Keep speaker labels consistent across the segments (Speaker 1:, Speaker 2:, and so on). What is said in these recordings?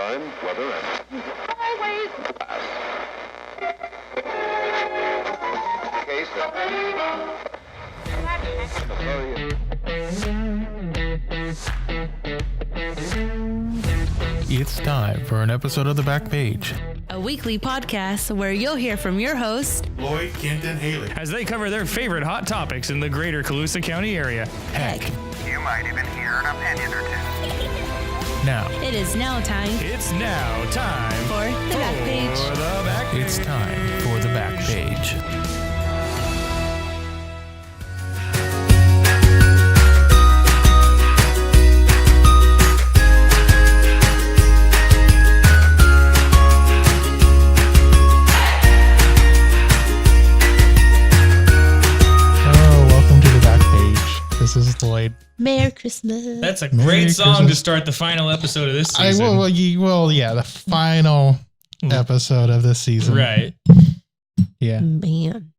Speaker 1: time, weather, and highways.
Speaker 2: It's time for an episode of the Backpage.
Speaker 3: A weekly podcast where you'll hear from your hosts,
Speaker 2: Lloyd, Kent, and Hayley.
Speaker 4: As they cover their favorite hot topics in the greater Colusa County area.
Speaker 2: Heck,
Speaker 5: You might even hear an opinion or two.
Speaker 2: now
Speaker 3: it is now time
Speaker 4: It's now time
Speaker 3: for the Backpage.
Speaker 4: for the Backpage.
Speaker 2: it's time for the Backpage. Oh, welcome to the Backpage. This is Lloyd.
Speaker 3: Merry Christmas.
Speaker 4: That's a
Speaker 2: Merry
Speaker 4: great song
Speaker 2: Christmas.
Speaker 4: to start the final episode of this
Speaker 2: I
Speaker 4: season.
Speaker 2: will, yeah, the final episode of this season.
Speaker 4: Right.
Speaker 2: Yeah,
Speaker 3: Man.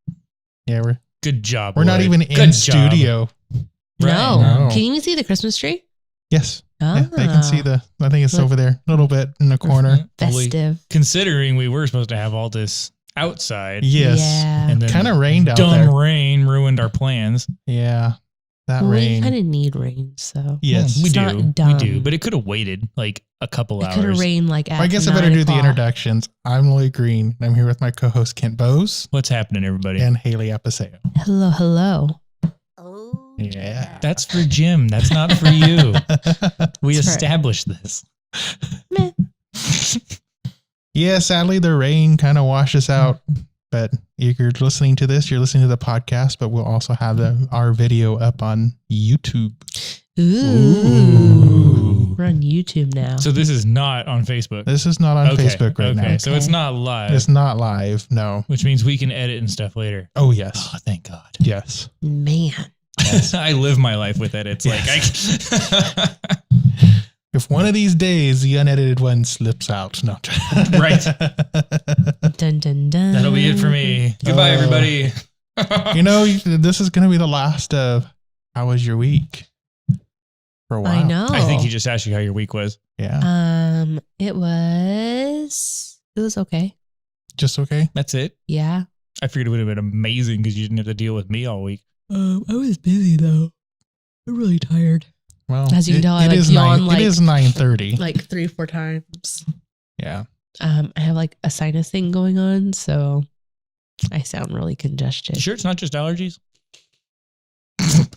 Speaker 2: yeah,
Speaker 4: Good job.
Speaker 2: we're not
Speaker 4: Lloyd.
Speaker 2: even
Speaker 4: Good
Speaker 2: in
Speaker 4: job.
Speaker 2: studio.
Speaker 3: No.
Speaker 2: No.
Speaker 3: Can you even see the Christmas tree?
Speaker 2: Yes,
Speaker 3: Oh,
Speaker 2: yeah, they can see I think it's over there, a little bit in the corner.
Speaker 3: festive.
Speaker 4: Considering we were supposed to have all this outside.
Speaker 2: Yes,
Speaker 3: Yeah.
Speaker 4: And then
Speaker 2: kind of rained out
Speaker 4: dumb
Speaker 2: there.
Speaker 4: rain ruined our plans.
Speaker 2: Yeah, that
Speaker 3: Well, we
Speaker 2: rain.
Speaker 3: kind of need rain, so
Speaker 2: Yes,
Speaker 4: we
Speaker 3: It's
Speaker 4: do.
Speaker 3: not
Speaker 4: We
Speaker 3: dumb.
Speaker 4: do. But it could have waited like a couple
Speaker 3: it could have
Speaker 4: hours.
Speaker 3: rained like at
Speaker 2: I guess I
Speaker 3: 9
Speaker 2: better do the
Speaker 3: o'clock.
Speaker 2: introductions. I'm Lloyd Green. And I'm here with my co-host Kent Bose
Speaker 4: What's happening, everybody?
Speaker 2: and Hayley Apaseo.
Speaker 3: Hello, hello.
Speaker 2: Yeah.
Speaker 4: That's for Jim. That's not for you. We
Speaker 3: That's right.
Speaker 4: established this.
Speaker 3: Meh.
Speaker 2: Yeah, sadly the rain kind of washes out. But if you're listening to this, you're listening to the podcast, but we'll also have our video up on YouTube.
Speaker 3: Ooh. We're on YouTube now.
Speaker 4: So this is not on Facebook.
Speaker 2: This is not on
Speaker 4: Okay,
Speaker 2: Facebook right now.
Speaker 4: Okay, so it's
Speaker 3: Okay.
Speaker 4: not live,
Speaker 2: It's not live. No.
Speaker 4: which means we can edit and stuff later.
Speaker 2: Oh, yes.
Speaker 4: Oh, thank God.
Speaker 2: Yes.
Speaker 3: Man.
Speaker 4: I live my life with edits. Like
Speaker 2: If one of these days the unedited one slips out. No.
Speaker 4: Right.
Speaker 3: Dun, dun, dun.
Speaker 4: That'll be it for me. Goodbye, everybody.
Speaker 2: You know, this is going to be the last of How Was Your Week? For a while.
Speaker 3: I know.
Speaker 4: I think he just asked you how your week was.
Speaker 2: Yeah.
Speaker 3: It was okay.
Speaker 2: Just okay.
Speaker 4: That's it.
Speaker 3: Yeah.
Speaker 4: I figured it would have been amazing because you didn't have to deal with me all week.
Speaker 3: I was busy though. I'm really tired.
Speaker 2: Well,
Speaker 3: As you can tell, I, like,
Speaker 2: is
Speaker 3: yawn, like-
Speaker 2: it is 9:30.
Speaker 3: Like 3 or 4 times.
Speaker 2: Yeah.
Speaker 3: I have like a sinus thing going on, so I sound really congested.
Speaker 4: You sure it's not just allergies?
Speaker 3: Nope.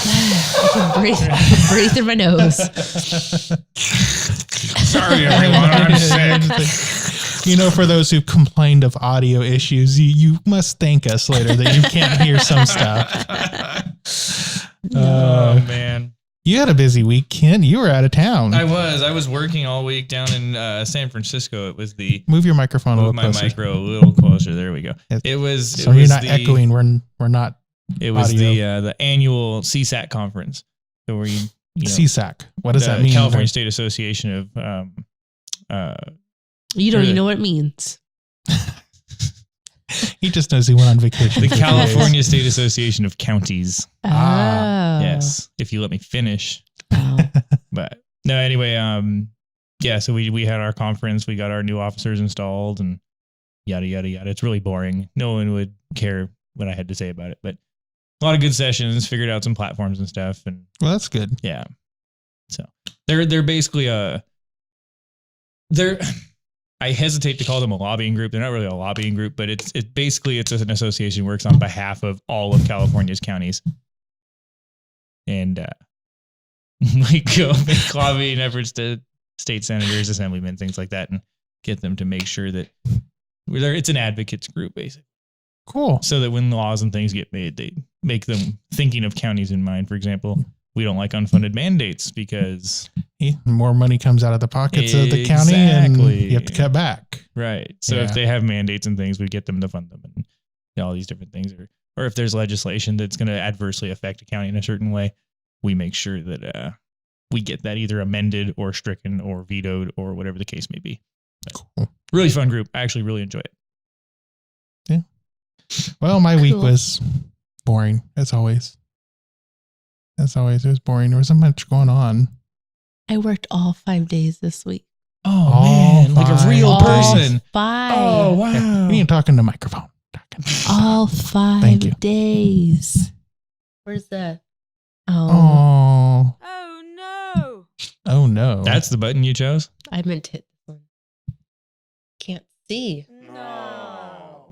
Speaker 3: I can breathe through my nose.
Speaker 4: Sorry, everyone. I'm sick.
Speaker 2: You know, for those who've complained of audio issues, you must thank us later that you can't hear some stuff.
Speaker 4: Oh, man.
Speaker 2: You had a busy week, Ken. You were out of town.
Speaker 4: I was working all week down in San Francisco. It was the
Speaker 2: Move your microphone a
Speaker 4: move
Speaker 2: little
Speaker 4: my
Speaker 2: closer.
Speaker 4: micro a little closer. There we go. It was
Speaker 2: So
Speaker 4: it
Speaker 2: you're
Speaker 4: was
Speaker 2: not
Speaker 4: the,
Speaker 2: echoing. We're not
Speaker 4: It was
Speaker 2: audio.
Speaker 4: the annual CSAC conference. So where you know,
Speaker 2: CSAC. What does
Speaker 4: the
Speaker 2: that mean?
Speaker 4: California State Association of
Speaker 3: You don't
Speaker 4: Really?
Speaker 3: even know what it means.
Speaker 2: He just knows he went on vacation.
Speaker 4: the
Speaker 2: for 3 days.
Speaker 4: California State Association of Counties.
Speaker 2: Ah,
Speaker 3: Oh.
Speaker 4: Yes, if you let me finish.
Speaker 3: Oh.
Speaker 4: But no, anyway, yeah. So we had our conference. We got our new officers installed, and yada yada yada. It's really boring. No one would care what I had to say about it, but a lot of good sessions. Figured out some platforms and stuff, and
Speaker 2: Well, that's good.
Speaker 4: yeah. So they're basically they're. I hesitate to call them a lobbying group. They're not really a lobbying group, but it's basically an association works on behalf of all of California's counties. And we go make lobbying efforts to state senators, assemblymen, things like that, and get them to make sure that it's an advocates group, basically.
Speaker 2: Cool.
Speaker 4: So that when laws and things get made, they make them thinking of counties in mind. For example, we don't like unfunded mandates because
Speaker 2: More money comes out of the pockets of the county, and
Speaker 4: Exactly.
Speaker 2: you have to cut back.
Speaker 4: right. So
Speaker 2: Yeah.
Speaker 4: if they have mandates and things, we get them to fund them and all these different things. Or if there's legislation that's going to adversely affect a county in a certain way, we make sure that we get that either amended or stricken or vetoed or whatever the case may be.
Speaker 2: Cool.
Speaker 4: Really fun group. I actually really enjoy it.
Speaker 2: Well, my week
Speaker 3: Cool.
Speaker 2: was boring as always. As always, it was boring. There wasn't much going on.
Speaker 3: I worked all 5 days this week.
Speaker 4: Oh, man. Like a real
Speaker 2: All
Speaker 4: person.
Speaker 3: 5.
Speaker 4: Oh, wow.
Speaker 2: You need to talk in the microphone.
Speaker 3: All
Speaker 2: Thank you.
Speaker 3: 5 days. Where's that? Oh,
Speaker 2: Oh.
Speaker 1: Oh no!
Speaker 2: Oh no.
Speaker 4: That's the button you chose?
Speaker 3: I meant to hit this one. Can't see.
Speaker 1: No!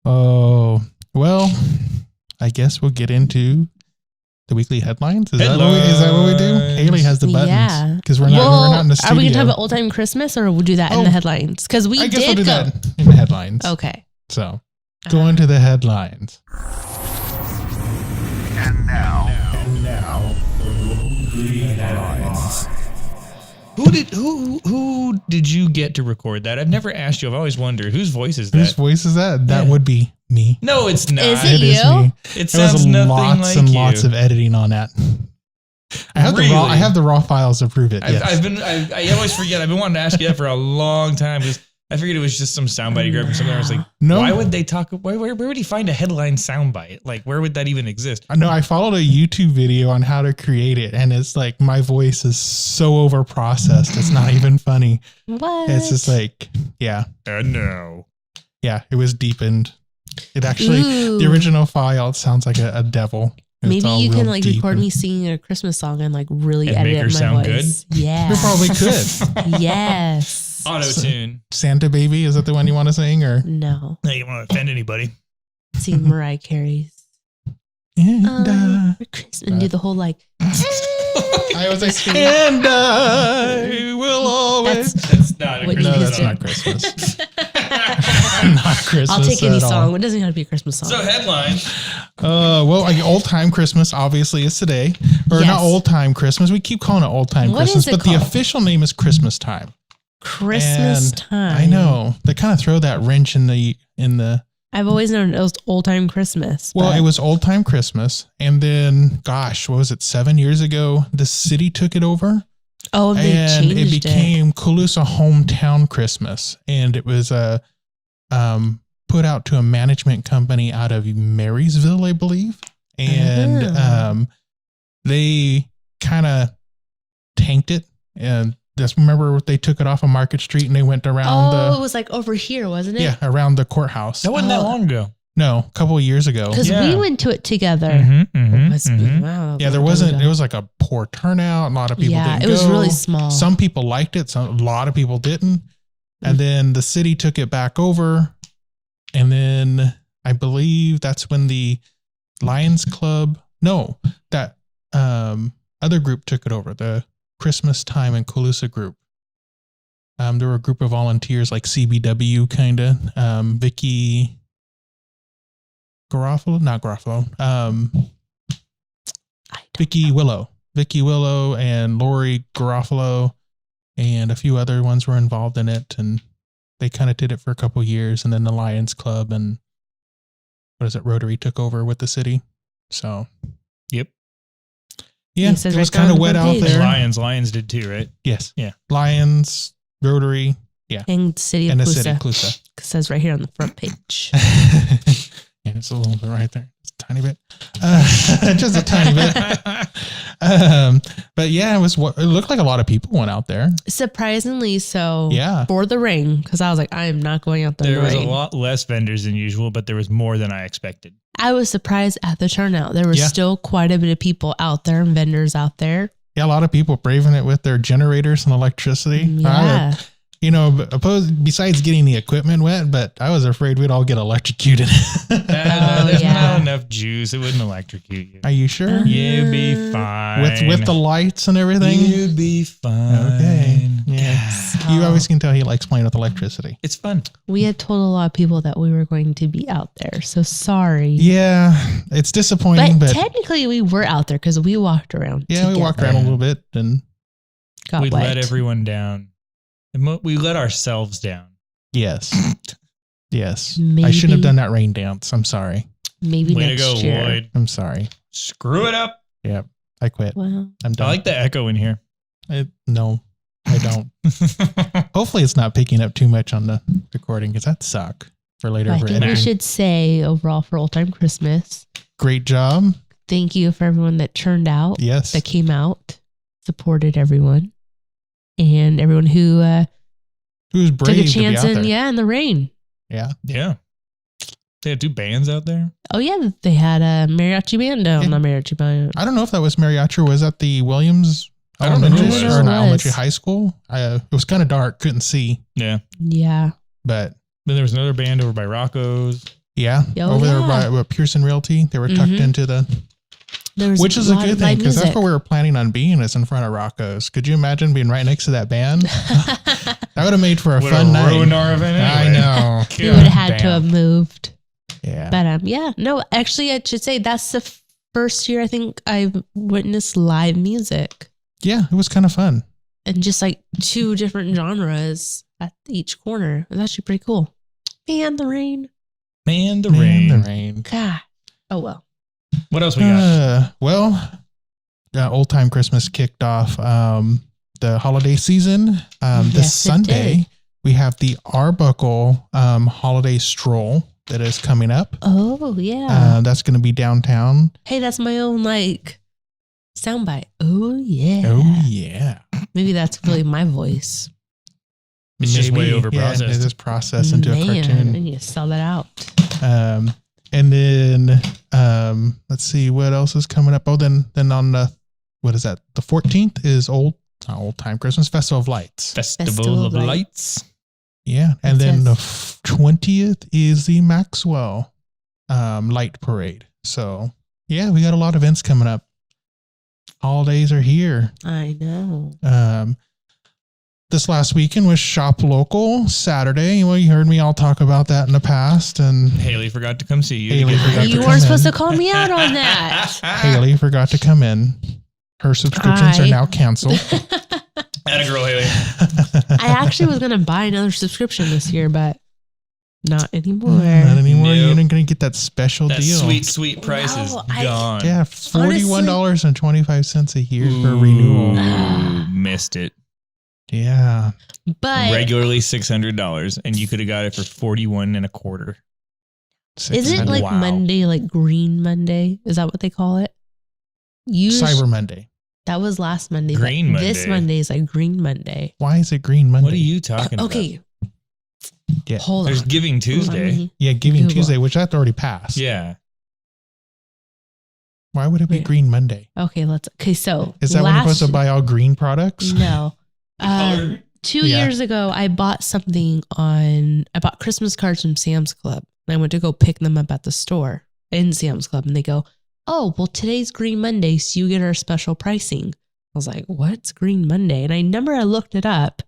Speaker 2: Oh, well, I guess we'll get into the weekly headlines. Is that what we do? Hayley has the buttons.
Speaker 3: Yeah.
Speaker 2: Because we're not in the studio.
Speaker 3: Are we going to talk about old time Christmas or we'll do that in the headlines? Because we
Speaker 2: I guess
Speaker 3: did
Speaker 2: we'll do
Speaker 3: go.
Speaker 2: that in the headlines.
Speaker 3: Okay.
Speaker 2: So, go into the headlines.
Speaker 5: And now,
Speaker 4: Who did you get to record that? I've never asked you. I've always wondered whose voice is that?
Speaker 2: Whose voice is that? That would be me.
Speaker 4: No, it's not.
Speaker 3: Is
Speaker 2: It
Speaker 3: it
Speaker 2: is
Speaker 3: you?
Speaker 2: me.
Speaker 4: It
Speaker 2: There was
Speaker 4: sounds nothing
Speaker 2: lots
Speaker 4: like
Speaker 2: and
Speaker 4: you.
Speaker 2: lots of editing on that. I have
Speaker 4: Really?
Speaker 2: I have the raw files to prove it. Yes.
Speaker 4: I always forget. I've been wanting to ask you that for a long time because I figured it was just some soundbite he grabbed from something. I was like,
Speaker 2: No.
Speaker 4: why would they talk? Where would he find a headline soundbite? Like, where would that even exist?
Speaker 2: I know I followed a YouTube video on how to create it, and it's like my voice is so over processed. It's not even funny.
Speaker 3: What?
Speaker 2: It's just like, yeah,
Speaker 4: No.
Speaker 2: yeah. It was deepened. It actually,
Speaker 3: Ooh.
Speaker 2: the original file, it sounds like a devil. It's
Speaker 3: Maybe
Speaker 2: all
Speaker 3: you
Speaker 2: real
Speaker 3: can like
Speaker 2: deep
Speaker 3: record
Speaker 2: and-
Speaker 3: me singing a Christmas song and like really
Speaker 4: And
Speaker 3: edit
Speaker 4: make her
Speaker 3: it in my
Speaker 4: sound
Speaker 3: voice. Yeah.
Speaker 2: You probably could.
Speaker 3: Yes.
Speaker 4: Auto tune.
Speaker 2: Santa Baby, is that the one you want to sing, or?
Speaker 3: No.
Speaker 4: No, you don't want to offend anybody.
Speaker 3: Sing Mariah Carey's.
Speaker 2: And,
Speaker 3: For Christmas. And do the whole like.
Speaker 2: I was like, and I will always.
Speaker 3: That's
Speaker 4: That's not a
Speaker 3: Whitney
Speaker 2: No,
Speaker 4: Christmas
Speaker 2: that's
Speaker 3: Houston.
Speaker 2: not Christmas.
Speaker 3: I'll
Speaker 2: Not Christmas.
Speaker 3: take any
Speaker 2: at all.
Speaker 3: song. It doesn't have to be a Christmas song.
Speaker 4: So headline.
Speaker 2: Well, like old time Christmas obviously is today, or
Speaker 3: Yes.
Speaker 2: not old time Christmas. We keep calling it old time
Speaker 3: What
Speaker 2: Christmas,
Speaker 3: is it
Speaker 2: but the
Speaker 3: called?
Speaker 2: official name is Christmas time.
Speaker 3: Christmas
Speaker 2: And
Speaker 3: time.
Speaker 2: I know they kind of throw that wrench in the.
Speaker 3: I've always known it was old time Christmas.
Speaker 2: Well,
Speaker 3: but-
Speaker 2: it was old time Christmas, and then, gosh, what was it? 7 years ago, the city took it over,
Speaker 3: Oh, they
Speaker 2: and
Speaker 3: changed
Speaker 2: it became Colusa Hometown Christmas, and it was put out to a management company out of Marysville, I believe, and
Speaker 3: Oh.
Speaker 2: they kind of tanked it, and just remember they took it off of Market Street and they went around
Speaker 3: it was like over here, wasn't it?
Speaker 2: around the courthouse.
Speaker 4: That wasn't that long ago.
Speaker 2: No, a couple of years ago.
Speaker 3: Because
Speaker 4: Yeah.
Speaker 3: we went to it together. Wow,
Speaker 2: Yeah, there wasn't. It was like a poor turnout. A lot of people
Speaker 3: Yeah,
Speaker 2: didn't
Speaker 3: it was
Speaker 2: go.
Speaker 3: really small.
Speaker 2: Some people liked it. A lot of people didn't. And then the city took it back over. And then I believe that's when the Lions Club. No, that other group took it over. The Christmas Tyme and Colusa group. There were a group of volunteers like CBW kind of. Vicky Garofalo, not Garofalo. Vicky Willow and Lori Garofalo and a few other ones were involved in it, and they kind of did it for a couple years, and then the Lions Club and Rotary took over with the city. So,
Speaker 4: Yep.
Speaker 2: yeah,
Speaker 3: It says
Speaker 2: it was
Speaker 3: right there
Speaker 2: kind
Speaker 3: on
Speaker 2: of
Speaker 3: the
Speaker 2: wet
Speaker 3: front
Speaker 2: out
Speaker 3: page.
Speaker 2: there.
Speaker 4: Lions did too, right?
Speaker 2: Yes.
Speaker 4: Yeah.
Speaker 2: Lions, Rotary, yeah,
Speaker 3: And City of
Speaker 2: and the city,
Speaker 3: Colusa.
Speaker 2: Colusa.
Speaker 3: It says right here on the front page.
Speaker 2: Yeah, it's a little bit right there. Just a tiny bit. Just a tiny bit. But yeah, it looked like a lot of people went out there.
Speaker 3: Surprisingly so.
Speaker 2: Yeah.
Speaker 3: For the rain, because I was like, I am not going out there.
Speaker 4: There
Speaker 3: in the
Speaker 4: was a
Speaker 3: rain.
Speaker 4: lot less vendors than usual, but there was more than I expected.
Speaker 3: I was surprised at the turnout. There was
Speaker 2: Yeah.
Speaker 3: still quite a bit of people out there and vendors out there.
Speaker 2: Yeah, a lot of people braving it with their generators and electricity.
Speaker 3: Yeah.
Speaker 2: Besides getting the equipment wet, but I was afraid we'd all get electrocuted.
Speaker 4: There's
Speaker 3: yeah.
Speaker 4: not enough juice. It wouldn't electrocute you.
Speaker 2: Are you sure?
Speaker 4: You'd be fine.
Speaker 2: With the lights and everything?
Speaker 4: You'd be fine.
Speaker 2: Okay. Yeah.
Speaker 3: So-
Speaker 2: You always can tell he likes playing with electricity.
Speaker 4: It's fun.
Speaker 3: We had told a lot of people that we were going to be out there. So sorry.
Speaker 2: Yeah, it's disappointing,
Speaker 3: But
Speaker 2: but
Speaker 3: technically we were out there because we walked around.
Speaker 2: yeah, we walked around a little bit and
Speaker 3: Got
Speaker 4: We
Speaker 3: wet.
Speaker 4: let everyone down. We let ourselves down.
Speaker 2: yes. Yes. I
Speaker 3: Maybe-
Speaker 2: shouldn't have done that rain dance. I'm sorry.
Speaker 3: Maybe
Speaker 4: Way to
Speaker 3: next
Speaker 4: go,
Speaker 3: year.
Speaker 4: Lloyd.
Speaker 2: I'm sorry.
Speaker 4: Screw it up.
Speaker 2: Yeah, I quit.
Speaker 3: Well,
Speaker 2: I'm
Speaker 4: I
Speaker 2: done.
Speaker 4: like the echo in here.
Speaker 2: No, I don't. Hopefully it's not picking up too much on the recording because that suck for later.
Speaker 3: I
Speaker 2: for
Speaker 3: think we
Speaker 2: editing.
Speaker 3: should say overall for Old Time Christmas,
Speaker 2: Great job.
Speaker 3: thank you for everyone that turned out.
Speaker 2: Yes.
Speaker 3: That came out, supported everyone, and everyone who
Speaker 2: Who's brave
Speaker 3: took a chance
Speaker 2: to be out there.
Speaker 3: in the rain.
Speaker 2: Yeah.
Speaker 4: Yeah. They had 2 bands out there.
Speaker 3: Oh yeah, they had a mariachi band. No,
Speaker 2: Yeah.
Speaker 3: not mariachi band.
Speaker 2: I don't know if that was mariachi or was that the Williams
Speaker 4: I don't know who it
Speaker 2: elementary
Speaker 4: was.
Speaker 2: or an
Speaker 3: It was.
Speaker 2: elementary high school. It was kind of dark, couldn't see,
Speaker 4: Yeah.
Speaker 3: Yeah.
Speaker 2: but
Speaker 4: Then there was another band over by Rocco's.
Speaker 2: yeah,
Speaker 3: Oh,
Speaker 2: over there
Speaker 3: yeah.
Speaker 2: by Pearson Realty, they were tucked
Speaker 3: Mhm.
Speaker 2: into the,
Speaker 3: There was
Speaker 2: which is a
Speaker 3: lot
Speaker 2: good
Speaker 3: of
Speaker 2: thing
Speaker 3: live
Speaker 2: because that's
Speaker 3: music.
Speaker 2: where we were planning on being, is in front of Rocco's. Could you imagine being right next to that band? That would have made for a
Speaker 4: Would
Speaker 2: fun
Speaker 4: have
Speaker 2: night.
Speaker 4: ruined our event
Speaker 2: I
Speaker 4: anyway.
Speaker 2: know.
Speaker 3: We would have had to
Speaker 2: Damn.
Speaker 3: have moved.
Speaker 2: Yeah.
Speaker 3: But yeah, no, actually, I should say that's the first year I think I've witnessed live music
Speaker 2: Yeah, it was kind of fun.
Speaker 3: and just like 2 different genres at each corner. It was actually pretty cool. Man, the rain.
Speaker 4: Man, the
Speaker 2: Man,
Speaker 4: rain.
Speaker 2: the rain.
Speaker 3: God. Oh well.
Speaker 4: What else we got?
Speaker 2: Old Time Christmas kicked off the holiday season. This
Speaker 3: Yes, it
Speaker 2: Sunday,
Speaker 3: did.
Speaker 2: we have the Arbuckle holiday stroll that is coming up.
Speaker 3: Oh yeah.
Speaker 2: That's going to be downtown.
Speaker 3: Hey, that's my own like soundbite. Oh yeah.
Speaker 2: Oh, yeah.
Speaker 3: Maybe that's really my voice.
Speaker 4: It's just way over
Speaker 2: Yeah,
Speaker 4: processed.
Speaker 2: it is processed into a
Speaker 3: Man, I
Speaker 2: cartoon.
Speaker 3: need to sell that out.
Speaker 2: And then let's see what else is coming up. Oh, then on the, what is that? The 14th is Old Time Christmas Festival of Lights.
Speaker 4: Festival of Lights.
Speaker 2: Yeah. And
Speaker 3: Yes,
Speaker 2: then
Speaker 3: yes.
Speaker 2: the 20th is the Maxwell Light Parade. So yeah, we got a lot of events coming up. Holidays are here.
Speaker 3: I know.
Speaker 2: This last weekend was Shop Local Saturday. Well, you heard me all talk about that in the past, and
Speaker 4: Haley forgot to come see you.
Speaker 2: Haley forgot to
Speaker 3: You
Speaker 2: come
Speaker 3: weren't supposed
Speaker 2: in.
Speaker 3: to call me out on that.
Speaker 2: Haley forgot to come in. Her subscriptions are now canceled.
Speaker 4: Atta girl, Haley.
Speaker 3: I actually was going to buy another subscription this year, but not anymore.
Speaker 2: Not anymore.
Speaker 4: Nope.
Speaker 2: You're not going to get that special
Speaker 4: That
Speaker 2: deal.
Speaker 4: sweet price is
Speaker 3: No, I-
Speaker 4: gone.
Speaker 2: Yeah, $41.25 a year for renewal.
Speaker 4: Ooh, missed it.
Speaker 2: Yeah.
Speaker 3: But
Speaker 4: Regularly $600, and you could have got it for $41.25.
Speaker 3: isn't it like
Speaker 4: Wow.
Speaker 3: Monday, like Green Monday? Is that what they call it?
Speaker 2: Cyber Monday?
Speaker 3: That was last Monday. but
Speaker 4: Green
Speaker 3: This
Speaker 4: Monday.
Speaker 3: Monday is like Green Monday.
Speaker 2: Why is it Green Monday?
Speaker 4: What are you talking about?
Speaker 3: Okay.
Speaker 2: Yeah.
Speaker 3: Hold
Speaker 4: There's
Speaker 3: on.
Speaker 4: Giving
Speaker 3: Let
Speaker 4: Tuesday.
Speaker 3: me-
Speaker 2: Yeah, Giving
Speaker 3: Google.
Speaker 2: Tuesday, which that already passed.
Speaker 4: Yeah.
Speaker 2: Why would it be
Speaker 3: Wait.
Speaker 2: Green Monday?
Speaker 3: Okay, so
Speaker 2: Is that when you're supposed to buy all green products?
Speaker 3: No.
Speaker 4: Color.
Speaker 3: 2
Speaker 2: Yeah.
Speaker 3: years ago, I bought Christmas cards from Sam's Club. And I went to go pick them up at the store in Sam's Club. And they go, oh, well, today's Green Monday, so you get our special pricing. I was like, what's Green Monday? And I looked it up.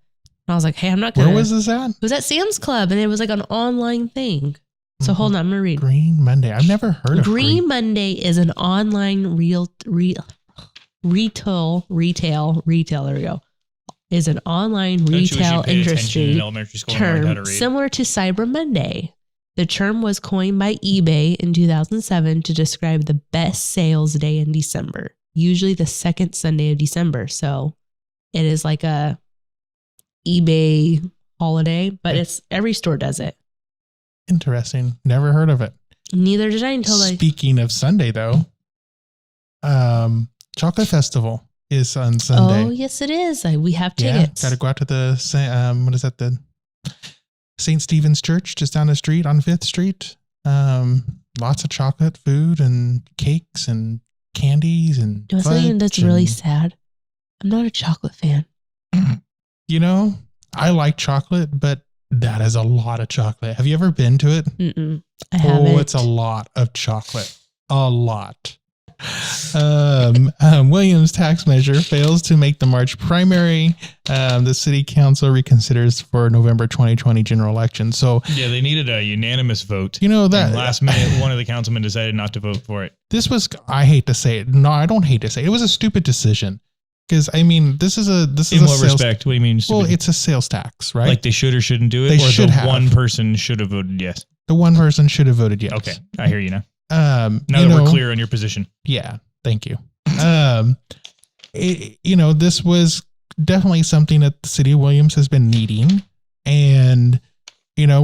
Speaker 3: And I was like, hey, I'm not going to.
Speaker 2: Where was this at?
Speaker 3: It was at Sam's Club, and it was like an online thing. So hold on, I'm going to read.
Speaker 2: Green Monday. I've never heard of
Speaker 3: Green Monday is an online retail, there we go, is an online
Speaker 4: Don't you wish
Speaker 3: retail
Speaker 4: you paid attention
Speaker 3: industry
Speaker 4: in elementary school and learned how to
Speaker 3: term
Speaker 4: read?
Speaker 3: similar to Cyber Monday. The term was coined by eBay in 2007 to describe the best sales day in December, usually the second Sunday of December. So it is like a eBay holiday, but it's every store does it.
Speaker 2: Interesting. Never heard of it.
Speaker 3: Neither did I until
Speaker 2: Speaking of Sunday, though, Chocolate Festival is on Sunday.
Speaker 3: Oh, yes, it is. We have
Speaker 2: yeah,
Speaker 3: tickets.
Speaker 2: got to go out to the what is that? The St. Stephen's Church just down the street on 5th Street. Lots of chocolate, food, and cakes and candies and
Speaker 3: You know something that's
Speaker 2: fudge
Speaker 3: really
Speaker 2: and-
Speaker 3: sad? I'm not a chocolate fan.
Speaker 2: You know, I like chocolate, but that is a lot of chocolate. Have you ever been to it?
Speaker 3: Mm-mm. I haven't.
Speaker 2: Oh, it's a lot of chocolate. A lot. Williams tax measure fails to make the March primary. The city council reconsiders for November 2020 general election. So,
Speaker 4: Yeah, they needed a unanimous vote.
Speaker 2: you know that
Speaker 4: And last minute, one of the councilmen decided not to vote for it.
Speaker 2: this was, I hate to say it. No, I don't hate to say it. It was a stupid decision. Because I mean, this is
Speaker 4: In
Speaker 2: a
Speaker 4: what
Speaker 2: sales,
Speaker 4: respect? What do you mean?
Speaker 2: well,
Speaker 4: stupid?
Speaker 2: it's a sales tax, right?
Speaker 4: Like they should or shouldn't do it?
Speaker 2: They
Speaker 4: or
Speaker 2: should
Speaker 4: the
Speaker 2: have.
Speaker 4: one person should have voted yes?
Speaker 2: the one person should have voted yes.
Speaker 4: Okay, I hear you now.
Speaker 2: Now
Speaker 4: Now that we're clear on your position.
Speaker 2: Yeah, thank you. This was definitely something that the city of Williams has been needing. And,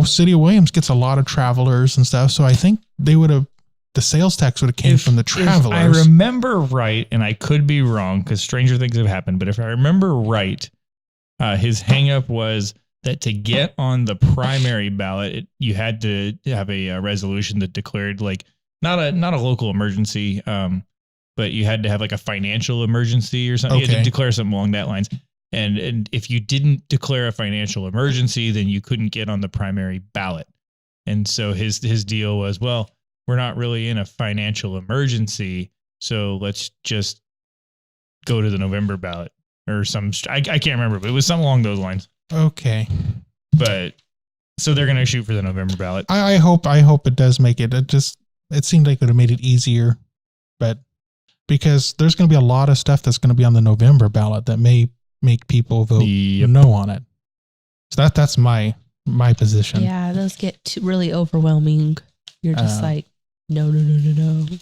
Speaker 2: city of Williams gets a lot of travelers and stuff. So I think the the sales tax would have came from the travelers.
Speaker 4: If I remember right, and I could be wrong because stranger things have happened, but if I remember right, his hangup was that to get on the primary ballot, you had to have a resolution that declared like not a local emergency, but you had to have like a financial emergency or something. You had to declare something along that lines. And if you didn't declare a financial emergency, then you couldn't get on the primary ballot. And so his deal was, well, we're not really in a financial emergency, so let's just go to the November ballot or some. I can't remember, but it was something along those lines.
Speaker 2: Okay.
Speaker 4: But so they're going to shoot for the November ballot.
Speaker 2: I hope it does make it. It seemed like it would have made it easier, but because there's going to be a lot of stuff that's going to be on the November ballot that may make people vote no on it. So that's my position.
Speaker 3: Yeah, those get really overwhelming. You're just like, no.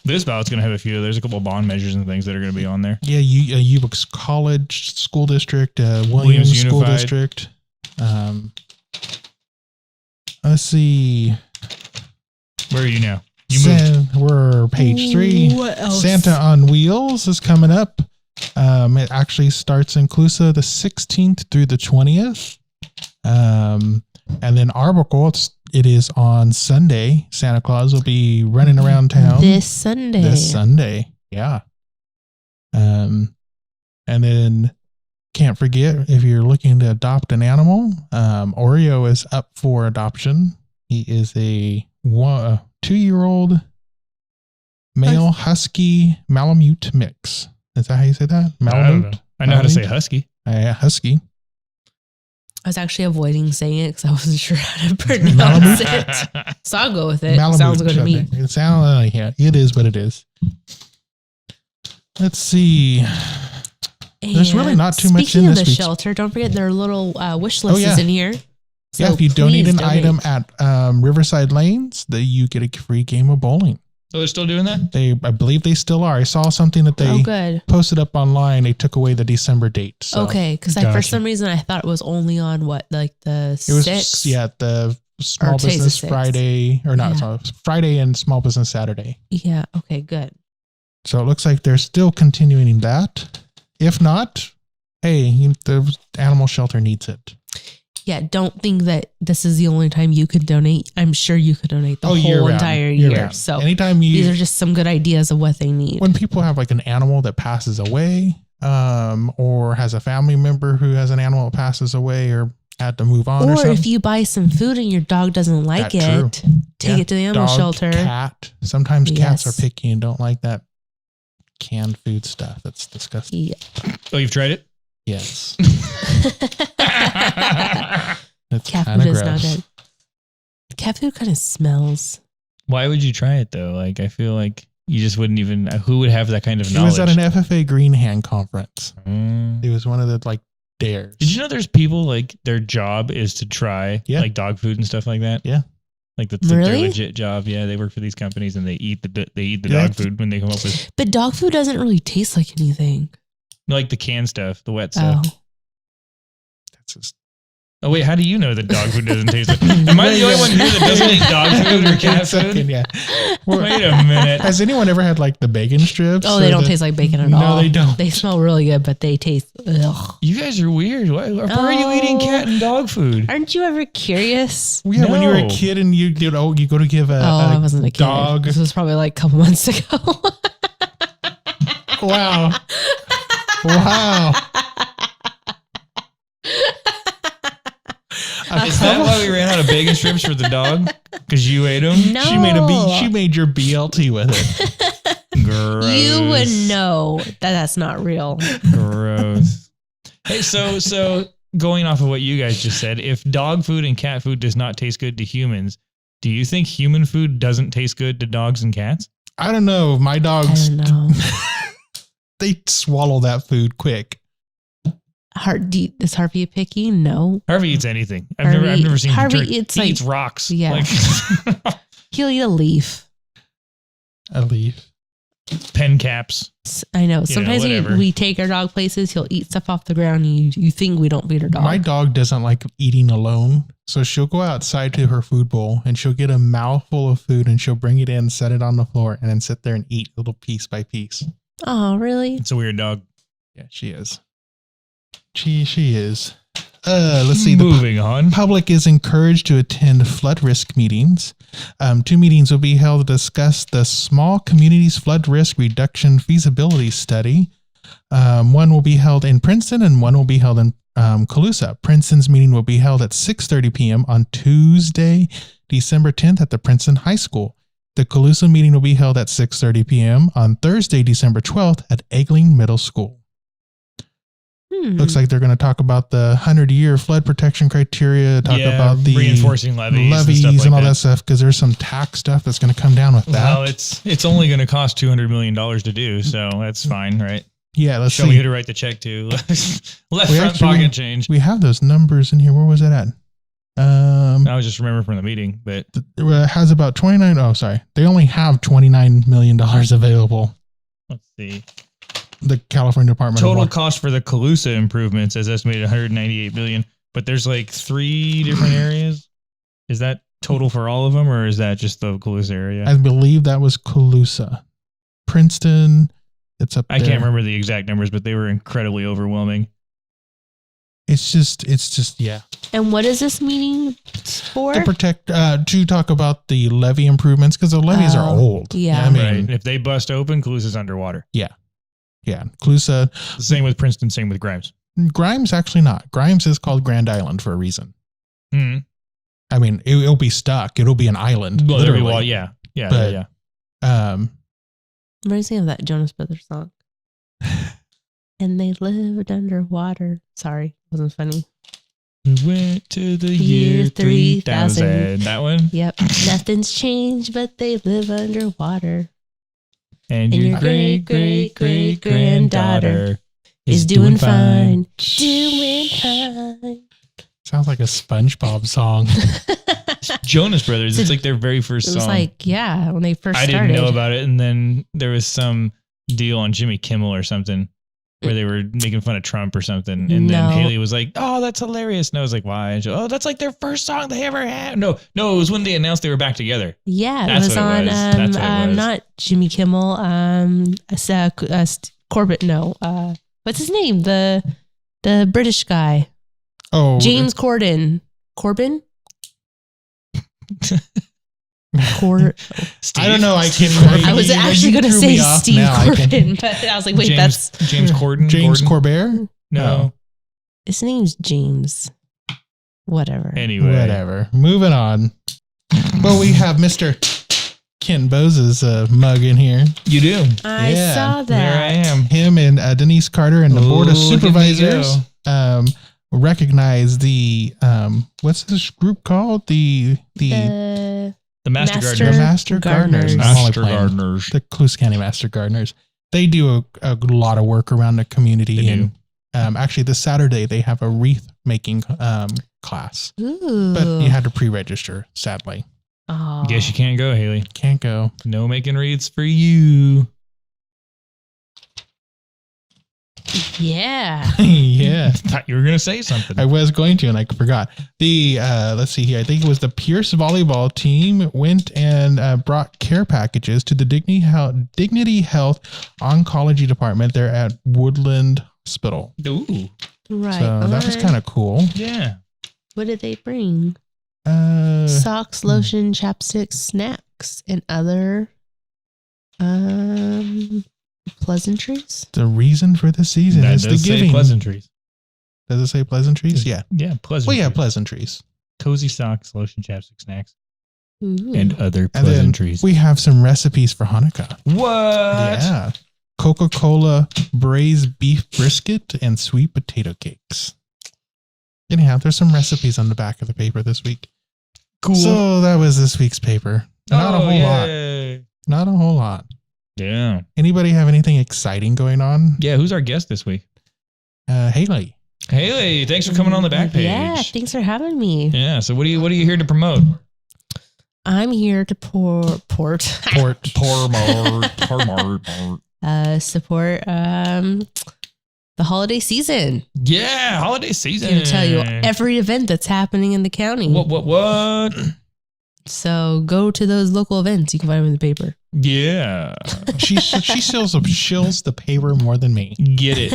Speaker 4: This ballot's going to have a few. There's a couple of bond measures and things that are going to be on there.
Speaker 2: Yeah, UBooks College School District, Williams School
Speaker 4: Unified.
Speaker 2: District. Let's see.
Speaker 4: Where are you now?
Speaker 2: We're page 3.
Speaker 3: What else?
Speaker 2: Santa on Wheels is coming up. It actually starts in Colusa the 16th through the 20th. And then Arbuckle, it is on Sunday. Santa Claus will be running around town
Speaker 3: This Sunday.
Speaker 2: Yeah. And then can't forget, if you're looking to adopt an animal, Oreo is up for adoption. He is a 2-year-old male husky Malamute mix. Is that how you say that? Malamute?
Speaker 4: I know how to say husky.
Speaker 2: Husky.
Speaker 3: I was actually avoiding saying it because I wasn't sure how to pronounce it. So I'll go with it.
Speaker 2: Malamute,
Speaker 3: Sounds good to me.
Speaker 2: It sounds like it is what it is. Let's see. There's really not too much in
Speaker 3: Speaking
Speaker 2: this
Speaker 3: of the
Speaker 2: week's-
Speaker 3: shelter, don't forget their little wish list is in here.
Speaker 2: Yeah,
Speaker 3: So
Speaker 2: if you donate
Speaker 3: please
Speaker 2: an item at Riverside Lanes, you get a free game of bowling.
Speaker 4: Oh, they're still doing that?
Speaker 2: I believe they still are. I saw something that they
Speaker 3: good.
Speaker 2: posted up online. They took away the December date. So
Speaker 3: Okay, because for
Speaker 4: Gotcha.
Speaker 3: some reason I thought it was only on the
Speaker 2: it was
Speaker 3: 6th.
Speaker 2: the Small
Speaker 3: Or today's the
Speaker 2: Business
Speaker 3: 6th.
Speaker 2: Friday, or not,
Speaker 3: Yeah.
Speaker 2: sorry, Friday and Small Business Saturday.
Speaker 3: Yeah. Okay. Good.
Speaker 2: So it looks like they're still continuing that. If not, hey, the animal shelter needs it.
Speaker 3: Yeah. Don't think that this is the only time you could donate. I'm sure you could donate the
Speaker 2: year
Speaker 3: whole
Speaker 2: round.
Speaker 3: entire
Speaker 2: Year
Speaker 3: year.
Speaker 2: round.
Speaker 3: So
Speaker 2: anytime
Speaker 3: these are just some good ideas of what they need.
Speaker 2: when people have like an animal that passes away, or has a family member who has an animal that passes away or had to move on, or
Speaker 3: Or
Speaker 2: something.
Speaker 3: if you buy some food and your dog doesn't like
Speaker 2: That's
Speaker 3: it,
Speaker 2: true.
Speaker 3: take
Speaker 2: Yeah.
Speaker 3: it to the animal
Speaker 2: Dog,
Speaker 3: shelter.
Speaker 2: Cat. Sometimes cats
Speaker 3: Yes.
Speaker 2: are picky and don't like that canned food stuff. That's disgusting.
Speaker 3: Yeah.
Speaker 4: Oh, you've tried it?
Speaker 2: Yes. It's
Speaker 3: Cat
Speaker 2: kind
Speaker 3: food
Speaker 2: of
Speaker 3: is not
Speaker 2: gross.
Speaker 3: good. Cat food kind of smells.
Speaker 4: Why would you try it though? Like, I feel like you just wouldn't even. Who would have that kind of
Speaker 2: He
Speaker 4: knowledge?
Speaker 2: was at an FFA Green Hand conference.
Speaker 4: Mm.
Speaker 2: It was one of the dares.
Speaker 4: Did you know there's people like their job is to try like dog food and stuff like that?
Speaker 2: Yeah.
Speaker 4: Like that's like, their
Speaker 3: Really?
Speaker 4: legit job. Yeah, they work for these companies and they eat the
Speaker 2: Yeah.
Speaker 4: dog food when they come up with
Speaker 3: But dog food doesn't really taste like anything.
Speaker 4: like the canned stuff, the wet stuff.
Speaker 3: Oh.
Speaker 2: That's just,
Speaker 4: Oh wait, how do you know that dog food doesn't taste like? Am I the only one here that doesn't eat dog food or cat food?
Speaker 2: yeah.
Speaker 4: Wait a minute.
Speaker 2: Has anyone ever had like the bacon strips?
Speaker 3: Oh, they
Speaker 2: or
Speaker 3: don't
Speaker 2: the-
Speaker 3: taste like bacon at
Speaker 2: No,
Speaker 3: all.
Speaker 2: they don't.
Speaker 3: They smell really good, but they taste. Ugh.
Speaker 4: You guys are weird. Why are you eating cat and dog food?
Speaker 3: Aren't you ever curious?
Speaker 2: Yeah, when you were a
Speaker 4: No.
Speaker 2: kid and you go to give
Speaker 3: I wasn't a kid.
Speaker 2: dog.
Speaker 3: This was probably like a couple months ago.
Speaker 2: Wow. Wow.
Speaker 4: Is that why we ran out of bacon strips for the dog? Because you ate them?
Speaker 3: No.
Speaker 2: She made your BLT with it.
Speaker 4: Gross.
Speaker 3: You would know that that's not real.
Speaker 4: Gross. Hey, so going off of what you guys just said, if dog food and cat food does not taste good to humans, do you think human food doesn't taste good to dogs and cats?
Speaker 2: I don't know. My
Speaker 3: I
Speaker 2: dogs,
Speaker 3: don't know.
Speaker 2: they swallow that food quick.
Speaker 3: Is Harvey picky? No.
Speaker 4: Harvey eats anything. I've
Speaker 3: Harvey-
Speaker 4: never seen him
Speaker 3: Harvey
Speaker 4: turn.
Speaker 3: eats,
Speaker 4: He
Speaker 3: like-
Speaker 4: eats rocks.
Speaker 3: Yeah.
Speaker 4: Like
Speaker 3: He'll eat a leaf.
Speaker 2: A leaf.
Speaker 4: pen caps.
Speaker 3: I know.
Speaker 4: You know,
Speaker 3: Sometimes
Speaker 4: whatever.
Speaker 3: we take our dog places. He'll eat stuff off the ground. And you think we don't feed our dog.
Speaker 2: My dog doesn't like eating alone. So she'll go outside to her food bowl and she'll get a mouthful of food and she'll bring it in, set it on the floor, and then sit there and eat little piece by piece.
Speaker 3: Oh, really?
Speaker 4: It's a weird dog.
Speaker 2: Yeah, she is. She is. Let's see.
Speaker 4: Moving on.
Speaker 2: Public is encouraged to attend flood risk meetings. 2 meetings will be held to discuss the small communities flood risk reduction feasibility study. One will be held in Princeton and one will be held in Colusa. Princeton's meeting will be held at 6:30 p.m. on Tuesday, December 10th at the Princeton High School. The Colusa meeting will be held at 6:30 p.m. on Thursday, December 12th at Eggling Middle School. Looks like they're going to talk about the 100-year flood protection criteria, talk about the
Speaker 4: reinforcing levees
Speaker 2: and all that stuff, because there's some tax stuff that's going to come down with that.
Speaker 4: Well, it's only going to cost $200 million to do, so that's fine, right?
Speaker 2: Yeah, let's
Speaker 4: Show
Speaker 2: see.
Speaker 4: me who to write the check to. Left
Speaker 2: We
Speaker 4: front
Speaker 2: actually-
Speaker 4: pocket change.
Speaker 2: We have those numbers in here. Where was it at?
Speaker 4: I was just remembering from the meeting, but
Speaker 2: It has about 29. Oh, sorry. They only have $29 million available.
Speaker 4: let's see.
Speaker 2: The California Department of
Speaker 4: Total
Speaker 2: Water.
Speaker 4: cost for the Colusa improvements is estimated $198 million, but there's like 3 different areas. Is that total for all of them, or is that just the Colusa area?
Speaker 2: I believe that was Colusa. Princeton. It's up
Speaker 4: I
Speaker 2: there.
Speaker 4: can't remember the exact numbers, but they were incredibly overwhelming.
Speaker 2: It's just, yeah.
Speaker 3: And what is this meeting for?
Speaker 2: To protect, to talk about the levee improvements, because the levees are
Speaker 3: Oh,
Speaker 2: old.
Speaker 3: yeah.
Speaker 2: I mean,
Speaker 4: Right. If they bust open, Colusa's underwater.
Speaker 2: yeah. Colusa.
Speaker 4: Same with Princeton, same with Grimes.
Speaker 2: Grimes, actually not. Grimes is called Grand Island for a reason.
Speaker 4: Hmm.
Speaker 2: I mean, it'll be stuck. It'll be an island.
Speaker 4: Well,
Speaker 2: literally.
Speaker 4: well, yeah.
Speaker 2: But-
Speaker 3: Reminds me of that Jonas Brothers song. And they lived underwater. Sorry, wasn't funny.
Speaker 4: We went to the
Speaker 3: Year
Speaker 4: year
Speaker 3: 3000.
Speaker 4: 3000. That one?
Speaker 3: Yep. Nothing's changed, but they live underwater.
Speaker 4: And
Speaker 3: And
Speaker 4: your
Speaker 3: your
Speaker 4: great-great-great-granddaughter
Speaker 3: Is doing fine. Doing fine.
Speaker 2: Sounds like a SpongeBob song.
Speaker 4: Jonas Brothers. It's like their very first
Speaker 3: It
Speaker 4: song.
Speaker 3: was like, yeah, when they first
Speaker 4: I
Speaker 3: started.
Speaker 4: didn't know about it, and then there was some deal on Jimmy Kimmel or something where they were making fun of Trump or something, and then
Speaker 3: No.
Speaker 4: Hayley was like, "Oh, that's hilarious," and I was like, "Why?" And she, "Oh, that's like their first song they ever had." No, it was when they announced they were back together.
Speaker 3: Yeah,
Speaker 4: That's
Speaker 3: it was
Speaker 4: what it
Speaker 3: on
Speaker 4: was. That's what it was.
Speaker 3: not Jimmy Kimmel, Corbett. No, what's his name? The British guy,
Speaker 2: Oh,
Speaker 3: James Corden. Corbin.
Speaker 4: Steve,
Speaker 2: I don't know. I
Speaker 4: Steve
Speaker 2: can't.
Speaker 4: Corbett.
Speaker 3: I was
Speaker 2: You
Speaker 3: actually going to
Speaker 2: threw
Speaker 3: say
Speaker 2: me off
Speaker 3: Steve
Speaker 2: now. I can-
Speaker 3: Corbin, but I was like, wait,
Speaker 4: James Corden.
Speaker 2: James
Speaker 4: Gordon?
Speaker 2: Corbett.
Speaker 4: No.
Speaker 3: his name's James. Whatever.
Speaker 4: Anyway,
Speaker 2: Whatever. Moving on. Well, we have Mr. Kent Bose's mug in here.
Speaker 4: you do.
Speaker 3: I
Speaker 2: Yeah,
Speaker 3: saw that.
Speaker 4: There I am.
Speaker 2: Him and Denise Carter and the Board of
Speaker 4: Ooh, look at me
Speaker 2: Supervisors recognize the what's this group called? The
Speaker 3: The
Speaker 4: Master
Speaker 3: Master-
Speaker 4: Gardeners.
Speaker 2: Master Gardeners.
Speaker 3: Gardeners.
Speaker 2: I'm only playing.
Speaker 4: Gardeners.
Speaker 2: The Colusa County Master Gardeners. They do a lot of work around the community.
Speaker 4: They
Speaker 2: and actually, this Saturday they have a wreath making class,
Speaker 3: Ooh.
Speaker 2: but you had to pre-register. Sadly,
Speaker 3: Oh.
Speaker 4: Guess you can't go, Hayley.
Speaker 2: can't go.
Speaker 4: No making wreaths for you.
Speaker 3: Yeah.
Speaker 2: Yeah,
Speaker 4: Thought you were gonna say something.
Speaker 2: I was going to, and I forgot. The let's see here. I think it was the Pierce volleyball team went and brought care packages to the Dignity Health Oncology Department there at Woodland Hospital.
Speaker 4: Ooh,
Speaker 3: Right.
Speaker 2: So that was kind of cool.
Speaker 4: yeah.
Speaker 3: What did they bring?
Speaker 2: Uh,
Speaker 3: Socks, lotion, chapsticks, snacks, and other pleasantries.
Speaker 2: the reason for the season
Speaker 4: That
Speaker 2: is the
Speaker 4: does say
Speaker 2: giving.
Speaker 4: pleasantries.
Speaker 2: Does it say pleasantries? Yeah.
Speaker 4: Yeah,
Speaker 2: Well,
Speaker 4: pleasantries.
Speaker 2: yeah, pleasantries.
Speaker 4: Cozy socks, lotion, chapstick, snacks,
Speaker 3: Ooh.
Speaker 4: and other
Speaker 2: And then
Speaker 4: pleasantries.
Speaker 2: we have some recipes for Hanukkah.
Speaker 4: What?
Speaker 2: Yeah. Coca-Cola braised beef brisket and sweet potato cakes. Anyhow, there's some recipes on the back of the paper this week.
Speaker 4: Cool.
Speaker 2: So that was this week's paper. Not a whole lot.
Speaker 4: yay.
Speaker 2: Not a whole lot.
Speaker 4: Yeah.
Speaker 2: Anybody have anything exciting going on?
Speaker 4: Yeah. Who's our guest this week?
Speaker 2: Haley.
Speaker 4: Hayley, thanks for coming on the Backpage.
Speaker 3: Yeah, thanks for having me.
Speaker 4: Yeah. So what are you here to promote?
Speaker 3: I'm here to support
Speaker 2: Port.
Speaker 3: support the holiday season.
Speaker 4: Yeah, holiday season.
Speaker 3: I'm going to tell you every event that's happening in the county.
Speaker 4: What?
Speaker 3: So go to those local events. You can find them in the paper.
Speaker 4: Yeah.
Speaker 2: She shills the paper more than me.
Speaker 4: Get it.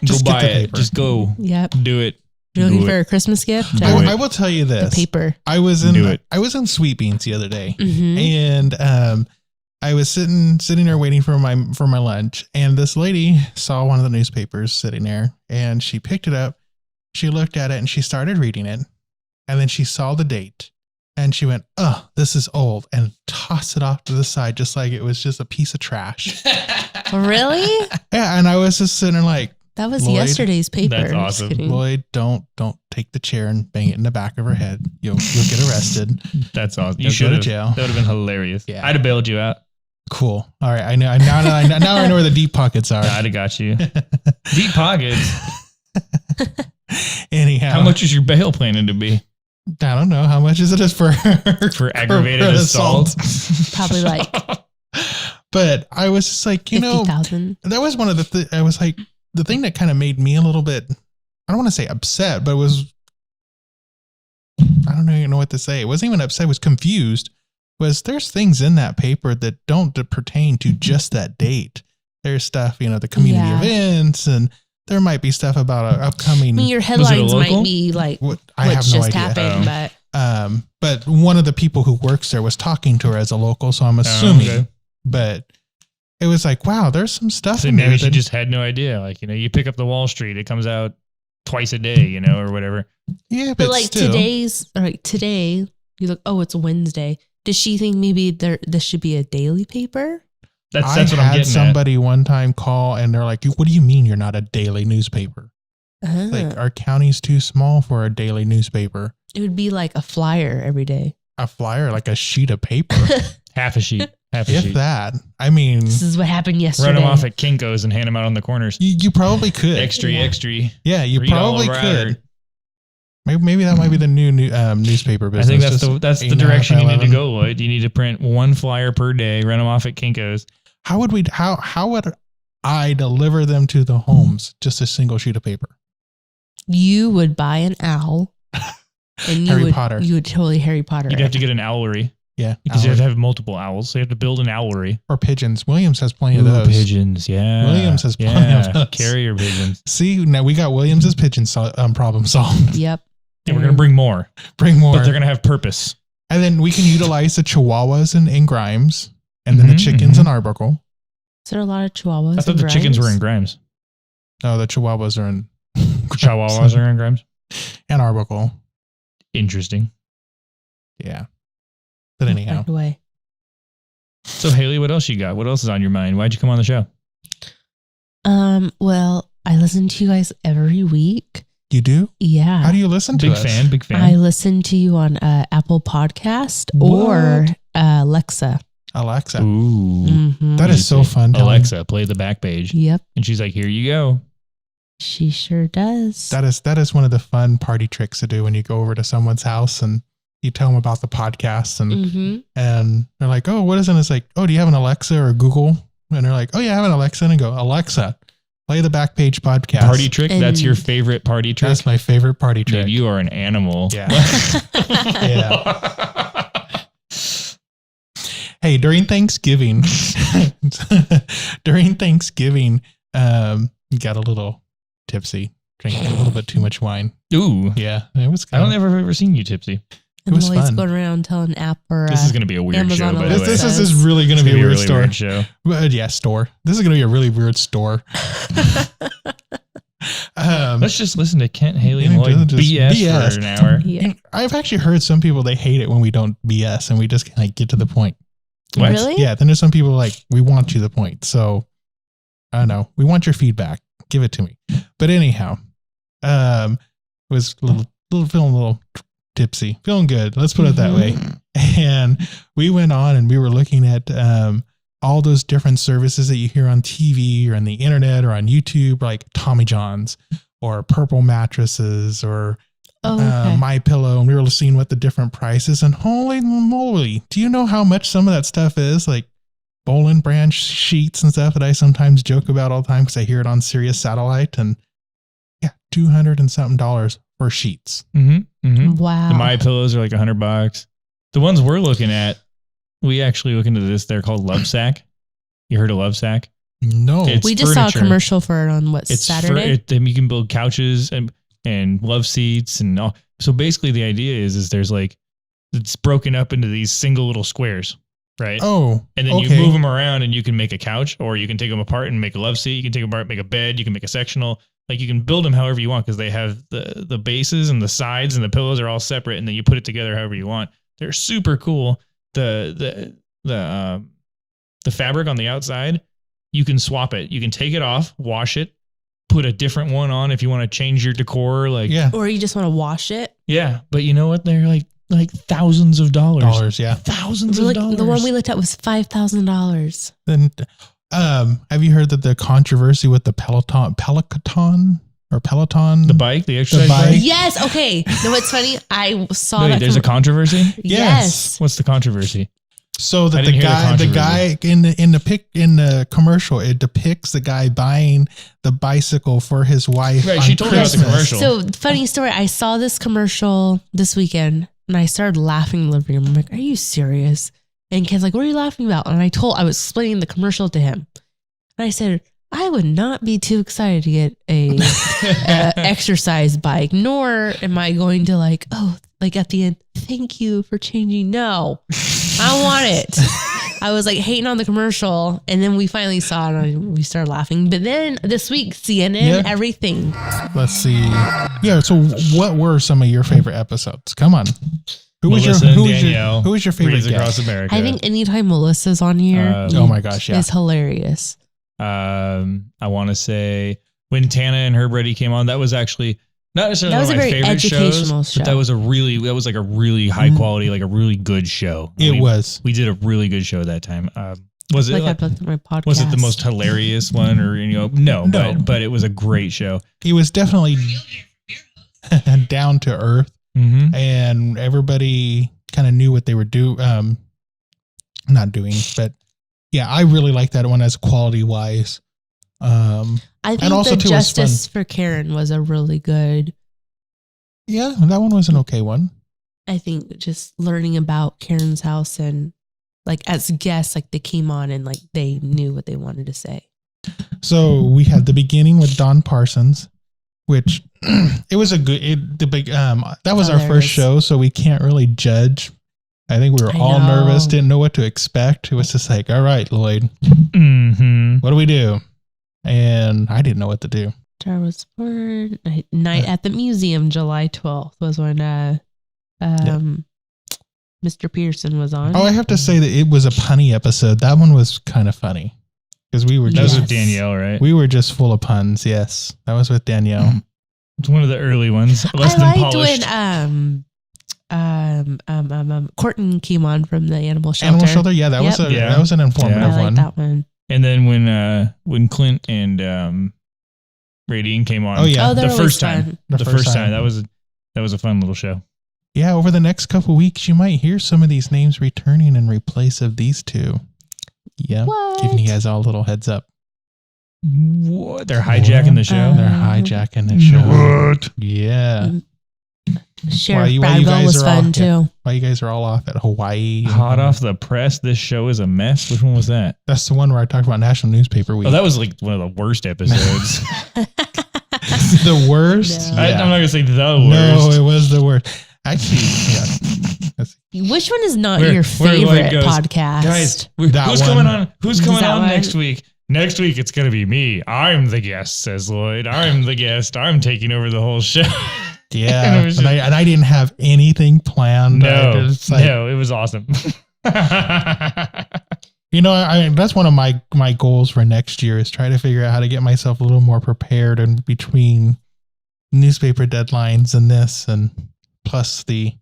Speaker 2: Just
Speaker 4: Go
Speaker 2: get
Speaker 4: buy
Speaker 2: the
Speaker 4: it.
Speaker 2: paper.
Speaker 4: Just go.
Speaker 3: Yep.
Speaker 4: Do it.
Speaker 3: You're looking
Speaker 4: Do
Speaker 3: for
Speaker 4: it.
Speaker 3: a Christmas gift?
Speaker 4: Do it.
Speaker 2: I will tell you
Speaker 3: The
Speaker 2: this.
Speaker 3: paper.
Speaker 2: I was
Speaker 4: Do it.
Speaker 2: in Sweet Beans the other day,
Speaker 3: Mm-hmm.
Speaker 2: and I was sitting there waiting for my lunch, and this lady saw one of the newspapers sitting there, and she picked it up. She looked at it and she started reading it, and then she saw the date, and she went, "Oh, this is old," and tossed it off to the side just like it was just a piece of trash.
Speaker 3: Really?
Speaker 2: Yeah, and I was just sitting there like,
Speaker 3: That was
Speaker 2: Lloyd,
Speaker 3: yesterday's paper.
Speaker 4: that's
Speaker 3: Just
Speaker 4: awesome.
Speaker 3: kidding.
Speaker 2: Lloyd, don't take the chair and bang it in the back of her head. You'll get arrested.
Speaker 4: That's awesome. You
Speaker 2: Go
Speaker 4: should
Speaker 2: to
Speaker 4: have.
Speaker 2: jail.
Speaker 4: That would have been hilarious.
Speaker 2: Yeah.
Speaker 4: I'd have bailed you out.
Speaker 2: Cool. All right, I know. Now I know where the deep pockets are.
Speaker 4: I'd have got you. Deep pockets.
Speaker 2: Anyhow,
Speaker 4: How much is your bail planning to be
Speaker 2: I don't know. How much is it for
Speaker 4: aggravated assault?
Speaker 3: Probably like
Speaker 2: But I was just like,
Speaker 3: 50,000.
Speaker 2: that was one of the I was like, the thing that kind of made me a little bit, I don't want to say upset, but it was, I don't even know what to say. It wasn't even upset. I was confused. There's things in that paper that don't pertain to just that date. There's stuff, the community
Speaker 3: Yeah.
Speaker 2: events, and there might be stuff about an upcoming.
Speaker 3: I mean, your
Speaker 4: Was it a
Speaker 3: headlines
Speaker 4: local?
Speaker 3: might be like
Speaker 2: I
Speaker 3: what
Speaker 2: have no
Speaker 3: just
Speaker 2: idea.
Speaker 3: happened, but
Speaker 2: But one of the people who works there was talking to her as a local, so I'm assuming.
Speaker 4: okay.
Speaker 2: But it was like, wow, there's some stuff
Speaker 4: So
Speaker 2: in
Speaker 4: maybe
Speaker 2: there.
Speaker 4: she
Speaker 2: that-
Speaker 4: just had no idea. Like, you pick up the Wall Street, it comes out twice a day, or whatever.
Speaker 2: yeah,
Speaker 3: but
Speaker 2: but
Speaker 3: like
Speaker 2: still.
Speaker 3: today, you look. Oh, it's Wednesday. Does she think maybe this should be a daily paper?
Speaker 4: That's
Speaker 2: I
Speaker 4: what I'm
Speaker 2: had
Speaker 4: getting
Speaker 2: somebody one time call, and they're like, "What do you mean you're not a daily newspaper?
Speaker 3: Uh-huh.
Speaker 2: Like our county's too small for a daily newspaper.
Speaker 3: It would be like a flyer every day.
Speaker 2: A flyer, like a sheet of paper,
Speaker 4: at. Half a sheet. Half a
Speaker 2: if
Speaker 4: sheet.
Speaker 2: I mean,
Speaker 3: This is what happened yesterday.
Speaker 4: Run them off at Kinko's and hand them out on the corners.
Speaker 2: you probably could.
Speaker 4: Extra.
Speaker 2: Yeah, you
Speaker 4: Read all
Speaker 2: probably
Speaker 4: over
Speaker 2: could.
Speaker 4: our-
Speaker 2: Maybe that might be the new newspaper
Speaker 4: I
Speaker 2: business.
Speaker 4: think
Speaker 2: Just
Speaker 4: that's the
Speaker 2: 8.5
Speaker 4: direction
Speaker 2: by
Speaker 4: you need to
Speaker 2: 11.
Speaker 4: go, Lloyd. You need to print one flyer per day, run them off at Kinko's.
Speaker 2: How would I deliver them to the homes? Just a single sheet of paper.
Speaker 3: You would buy an owl, and
Speaker 2: Harry Potter.
Speaker 3: You would totally Harry Potter.
Speaker 4: You'd
Speaker 3: it.
Speaker 4: have to get an owlery
Speaker 2: Yeah,
Speaker 4: because you have to have multiple owls. So you have to build an owlery.
Speaker 2: or pigeons. Williams has plenty of those.
Speaker 4: Pigeons, yeah.
Speaker 2: Williams has plenty of those.
Speaker 4: Carrier pigeons.
Speaker 2: See, now we got Williams's pigeon problem solved.
Speaker 3: Yep.
Speaker 4: Yeah, we're gonna bring more,
Speaker 2: Bring more,
Speaker 4: but they're gonna have purpose.
Speaker 2: and then we can utilize the Chihuahuas in Grimes, and then the
Speaker 4: Mhm,
Speaker 2: chickens
Speaker 4: mhm.
Speaker 2: in Arbuckle.
Speaker 3: Is there a lot of chihuahuas?
Speaker 4: I thought
Speaker 3: and
Speaker 4: the chickens were in
Speaker 3: Grimes?
Speaker 4: Grimes.
Speaker 2: No, the Chihuahuas are in
Speaker 4: Chihuahuas are in Grimes.
Speaker 2: and Arbuckle.
Speaker 4: Interesting.
Speaker 2: Yeah, but anyhow,
Speaker 3: Right away.
Speaker 4: So Hayley, what else you got? What else is on your mind? Why'd you come on the show?
Speaker 3: Well, I listen to you guys every week.
Speaker 2: you do.
Speaker 3: Yeah.
Speaker 2: How do you listen to
Speaker 4: Big
Speaker 2: us?
Speaker 4: fan, big fan.
Speaker 3: I listen to you on Apple Podcast or Alexa.
Speaker 2: Alexa.
Speaker 4: Ooh.
Speaker 3: Mhm.
Speaker 2: That is so fun. telling-
Speaker 4: Alexa, play the Backpage.
Speaker 3: Yep.
Speaker 4: And she's like, here you go.
Speaker 3: She sure does.
Speaker 2: That is one of the fun party tricks to do when you go over to someone's house and you tell them about the podcast
Speaker 3: Mm-hmm.
Speaker 2: and they're like, "Oh, what is it?" And it's like, "Oh, do you have an Alexa or Google?" And they're like, "Oh yeah, I have an Alexa." And I go, "Alexa, play the Backpage podcast."
Speaker 4: Party trick? That's your
Speaker 3: And-
Speaker 4: favorite party trick?
Speaker 2: That's my favorite party
Speaker 4: Dude,
Speaker 2: trick.
Speaker 4: you are an animal.
Speaker 2: Yeah. Hey, during Thanksgiving, got a little tipsy, drank a little bit too much wine.
Speaker 4: Ooh.
Speaker 2: Yeah, it was.
Speaker 4: I don't ever seen you tipsy.
Speaker 2: It was
Speaker 3: Lloyd's
Speaker 2: fun.
Speaker 3: going around telling app or
Speaker 4: This is going to be a weird
Speaker 3: Amazon
Speaker 4: show, by
Speaker 3: Alexa.
Speaker 4: the way.
Speaker 2: This is really going
Speaker 4: It's
Speaker 2: to be a
Speaker 4: gonna
Speaker 2: weird
Speaker 4: really
Speaker 2: story.
Speaker 4: weird show.
Speaker 2: Yeah, store. This is going to be a really weird store.
Speaker 4: Let's just listen to Kent, Haley, and
Speaker 2: Yeah,
Speaker 4: Lloyd
Speaker 2: just
Speaker 4: BS,
Speaker 2: BS.
Speaker 4: for an hour.
Speaker 3: Yeah.
Speaker 2: I've actually heard some people, they hate it when we don't BS and we just like get to the point.
Speaker 4: What?
Speaker 3: Really?
Speaker 2: Yeah. Then there's some people like, we want you to the point. So I don't know. We want your feedback. Give it to me. But anyhow, was feeling a little tipsy, feeling good. Let's put it that way. And we went on and we were looking at, all those different services that you hear on TV or on the internet or on YouTube, like Tommy John's or Purple Mattresses or
Speaker 3: Oh, okay.
Speaker 2: My Pillow, and we were seeing what the different prices. And holy moly, do you know how much some of that stuff is? Like Bolin brand sheets and stuff that I sometimes joke about all the time because I hear it on Sirius Satellite, and yeah, $200 and something for sheets.
Speaker 3: Wow.
Speaker 4: The My Pillows are like $100. The ones we're looking at, we actually look into this. They're called Love Sack. You heard of Love Sack?
Speaker 2: No,
Speaker 4: It's
Speaker 3: we just saw a
Speaker 4: furniture.
Speaker 3: commercial for it on what, Saturday?
Speaker 4: You can build couches and love seats and all. So basically the idea is there's like, it's broken up into these single little squares, right?
Speaker 2: Oh,
Speaker 4: And then
Speaker 2: okay.
Speaker 4: you move them around and you can make a couch, or you can take them apart and make a love seat. You can take them apart, make a bed. You can make a sectional. Like you can build them however you want because they have the bases and the sides and the pillows are all separate, and then you put it together however you want. They're super cool. The fabric on the outside, you can swap it. You can take it off, wash it, put a different one on if you want to change your decor. Like
Speaker 2: Yeah.
Speaker 3: Or you just want to wash it?
Speaker 4: yeah. But you know what? They're like thousands of dollars.
Speaker 2: Yeah.
Speaker 4: Thousands of dollars.
Speaker 3: The one we looked at was $5,000.
Speaker 2: Then, have you heard that the controversy with the Peloton,
Speaker 4: The bike, the exercise
Speaker 2: bike?
Speaker 4: bike.
Speaker 3: Yes. Okay. No, what's funny? I saw
Speaker 4: Wait,
Speaker 3: that.
Speaker 4: there's a controversy.
Speaker 3: Yes.
Speaker 4: What's the controversy?
Speaker 2: So
Speaker 4: I
Speaker 2: that
Speaker 4: didn't hear
Speaker 2: the
Speaker 4: the
Speaker 2: guy in the commercial, it depicts the guy buying the bicycle for his wife.
Speaker 4: Right,
Speaker 2: on
Speaker 4: she told me about the
Speaker 2: Christmas.
Speaker 4: commercial.
Speaker 3: So funny story. I saw this commercial this weekend and I started laughing in the living room. I'm like, are you serious? And Ken's like, what are you laughing about? And I was explaining the commercial to him. And I said, I would not be too excited to get a exercise bike, nor am I going to like at the end, thank you for changing. No, I want it. I was like hating on the commercial, and then we finally saw it and we started laughing. But then this week, CNN, everything.
Speaker 2: Let's see. Yeah. So what were some of your favorite episodes? Come on. Who was your
Speaker 4: Danielle,
Speaker 2: who was your favorite
Speaker 4: Reads Across
Speaker 2: guest?
Speaker 4: America.
Speaker 3: I think anytime Melissa's on here,
Speaker 2: Oh my gosh, yeah.
Speaker 3: it's hilarious.
Speaker 4: I want to say when Tana and Herb Reddy came on, that was actually not necessarily
Speaker 3: That was
Speaker 4: one
Speaker 3: a
Speaker 4: of my
Speaker 3: very
Speaker 4: favorite
Speaker 3: educational
Speaker 4: shows,
Speaker 3: show.
Speaker 4: but that was like a really high quality, like a really good show.
Speaker 2: It was.
Speaker 4: We did a really good show that time. Was it
Speaker 3: I booked my podcast.
Speaker 4: was it the most hilarious one, or no. But it was a great show.
Speaker 2: He was definitely down to earth, and everybody kind of knew what they were not doing. But yeah, I really like that one as quality wise.
Speaker 3: I think
Speaker 2: and also
Speaker 3: the
Speaker 2: too, it was
Speaker 3: Justice for Karen was a really good.
Speaker 2: Yeah, that one was an okay one.
Speaker 3: I think just learning about Karen's house and like as guests, like they came on and like they knew what they wanted to say.
Speaker 2: So we had the beginning with Don Parsons, which it was that was our
Speaker 3: there it
Speaker 2: first
Speaker 3: is.
Speaker 2: show, so we can't really judge. I think we were
Speaker 3: I
Speaker 2: all
Speaker 3: know.
Speaker 2: nervous, didn't know what to expect. It was just like, all right, Lloyd,
Speaker 4: Mm-hmm.
Speaker 2: what do we do? And I didn't know what to do.
Speaker 3: Star was born night at the museum, July 12th was when Mr. Pearson was on.
Speaker 2: Oh, I have to say that it was a punny episode. That one was kind of funny because we were
Speaker 4: That was
Speaker 2: just
Speaker 4: with Danielle, right?
Speaker 2: we were just full of puns. Yes, that was with Danielle.
Speaker 4: It's one of the early ones. Less
Speaker 3: I
Speaker 4: than
Speaker 3: liked
Speaker 4: polished.
Speaker 3: when Courtney came on from the animal shelter.
Speaker 2: Animal Shelter, yeah, that was
Speaker 3: Yep.
Speaker 2: that was an informative
Speaker 3: I
Speaker 2: one.
Speaker 3: liked that one.
Speaker 4: And then when Clint and Radine came on,
Speaker 2: Oh, yeah.
Speaker 3: Oh, they're
Speaker 4: the
Speaker 3: always
Speaker 4: first time,
Speaker 3: fun.
Speaker 4: the first time that was a fun little show.
Speaker 2: Yeah, over the next couple weeks, you might hear some of these names returning in replace of these two. Yeah,
Speaker 3: What?
Speaker 2: giving you guys all a little heads up.
Speaker 4: What? They're hijacking the show.
Speaker 2: They're hijacking the show.
Speaker 4: What?
Speaker 2: Yeah.
Speaker 3: Sheriff
Speaker 2: you
Speaker 3: Bradwell
Speaker 2: guys
Speaker 3: was
Speaker 2: are all-
Speaker 3: fun too.
Speaker 2: While you guys are all off at Hawaii.
Speaker 4: Hot off the press. This show is a mess. Which one was that?
Speaker 2: That's the one where I talked about National Newspaper Week.
Speaker 4: Oh, that was like one of the worst episodes.
Speaker 2: The worst?
Speaker 3: No.
Speaker 2: Yeah.
Speaker 4: I'm not gonna say the
Speaker 2: No,
Speaker 4: worst.
Speaker 2: it was the worst. Actually, yeah.
Speaker 3: Which one is not
Speaker 4: Where-
Speaker 3: your
Speaker 4: where Lloyd
Speaker 3: favorite
Speaker 4: goes,
Speaker 3: podcast?
Speaker 4: Guys,
Speaker 2: That
Speaker 4: who's
Speaker 2: one.
Speaker 4: coming on? Who's
Speaker 3: Is
Speaker 4: coming
Speaker 3: that
Speaker 4: on
Speaker 3: one?
Speaker 4: next week? Next week it's gonna be me. I'm the guest, says Lloyd. I'm the guest. I'm taking over the whole show.
Speaker 2: Yeah.
Speaker 4: And it was
Speaker 2: and I didn't have anything planned. I
Speaker 4: No,
Speaker 2: just, like,
Speaker 4: no, it was awesome.
Speaker 2: You know, that's one of my goals for next year is try to figure out how to get myself a little more prepared in between newspaper deadlines and this, and plus the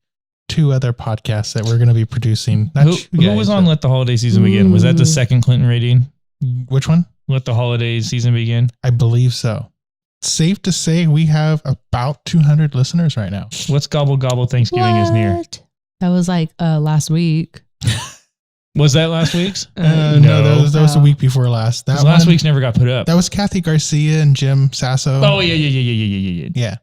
Speaker 2: two other podcasts that we're going to be producing. Not you
Speaker 4: Who
Speaker 2: guys,
Speaker 4: was on
Speaker 2: but-
Speaker 4: Let the Holiday Season Begin? Was that the second Clinton rating?
Speaker 2: Which one?
Speaker 4: Let the Holiday Season Begin?
Speaker 2: I believe so. Safe to say we have about 200 listeners right now.
Speaker 4: What's Gobble Gobble Thanksgiving is near?
Speaker 3: What? That was like last week.
Speaker 4: Was that last week's?
Speaker 2: No, that was the week before last. That
Speaker 4: last week's never got put up.
Speaker 2: That was Kathy Garcia and Jim Sasso.
Speaker 4: Oh yeah.
Speaker 2: Yeah.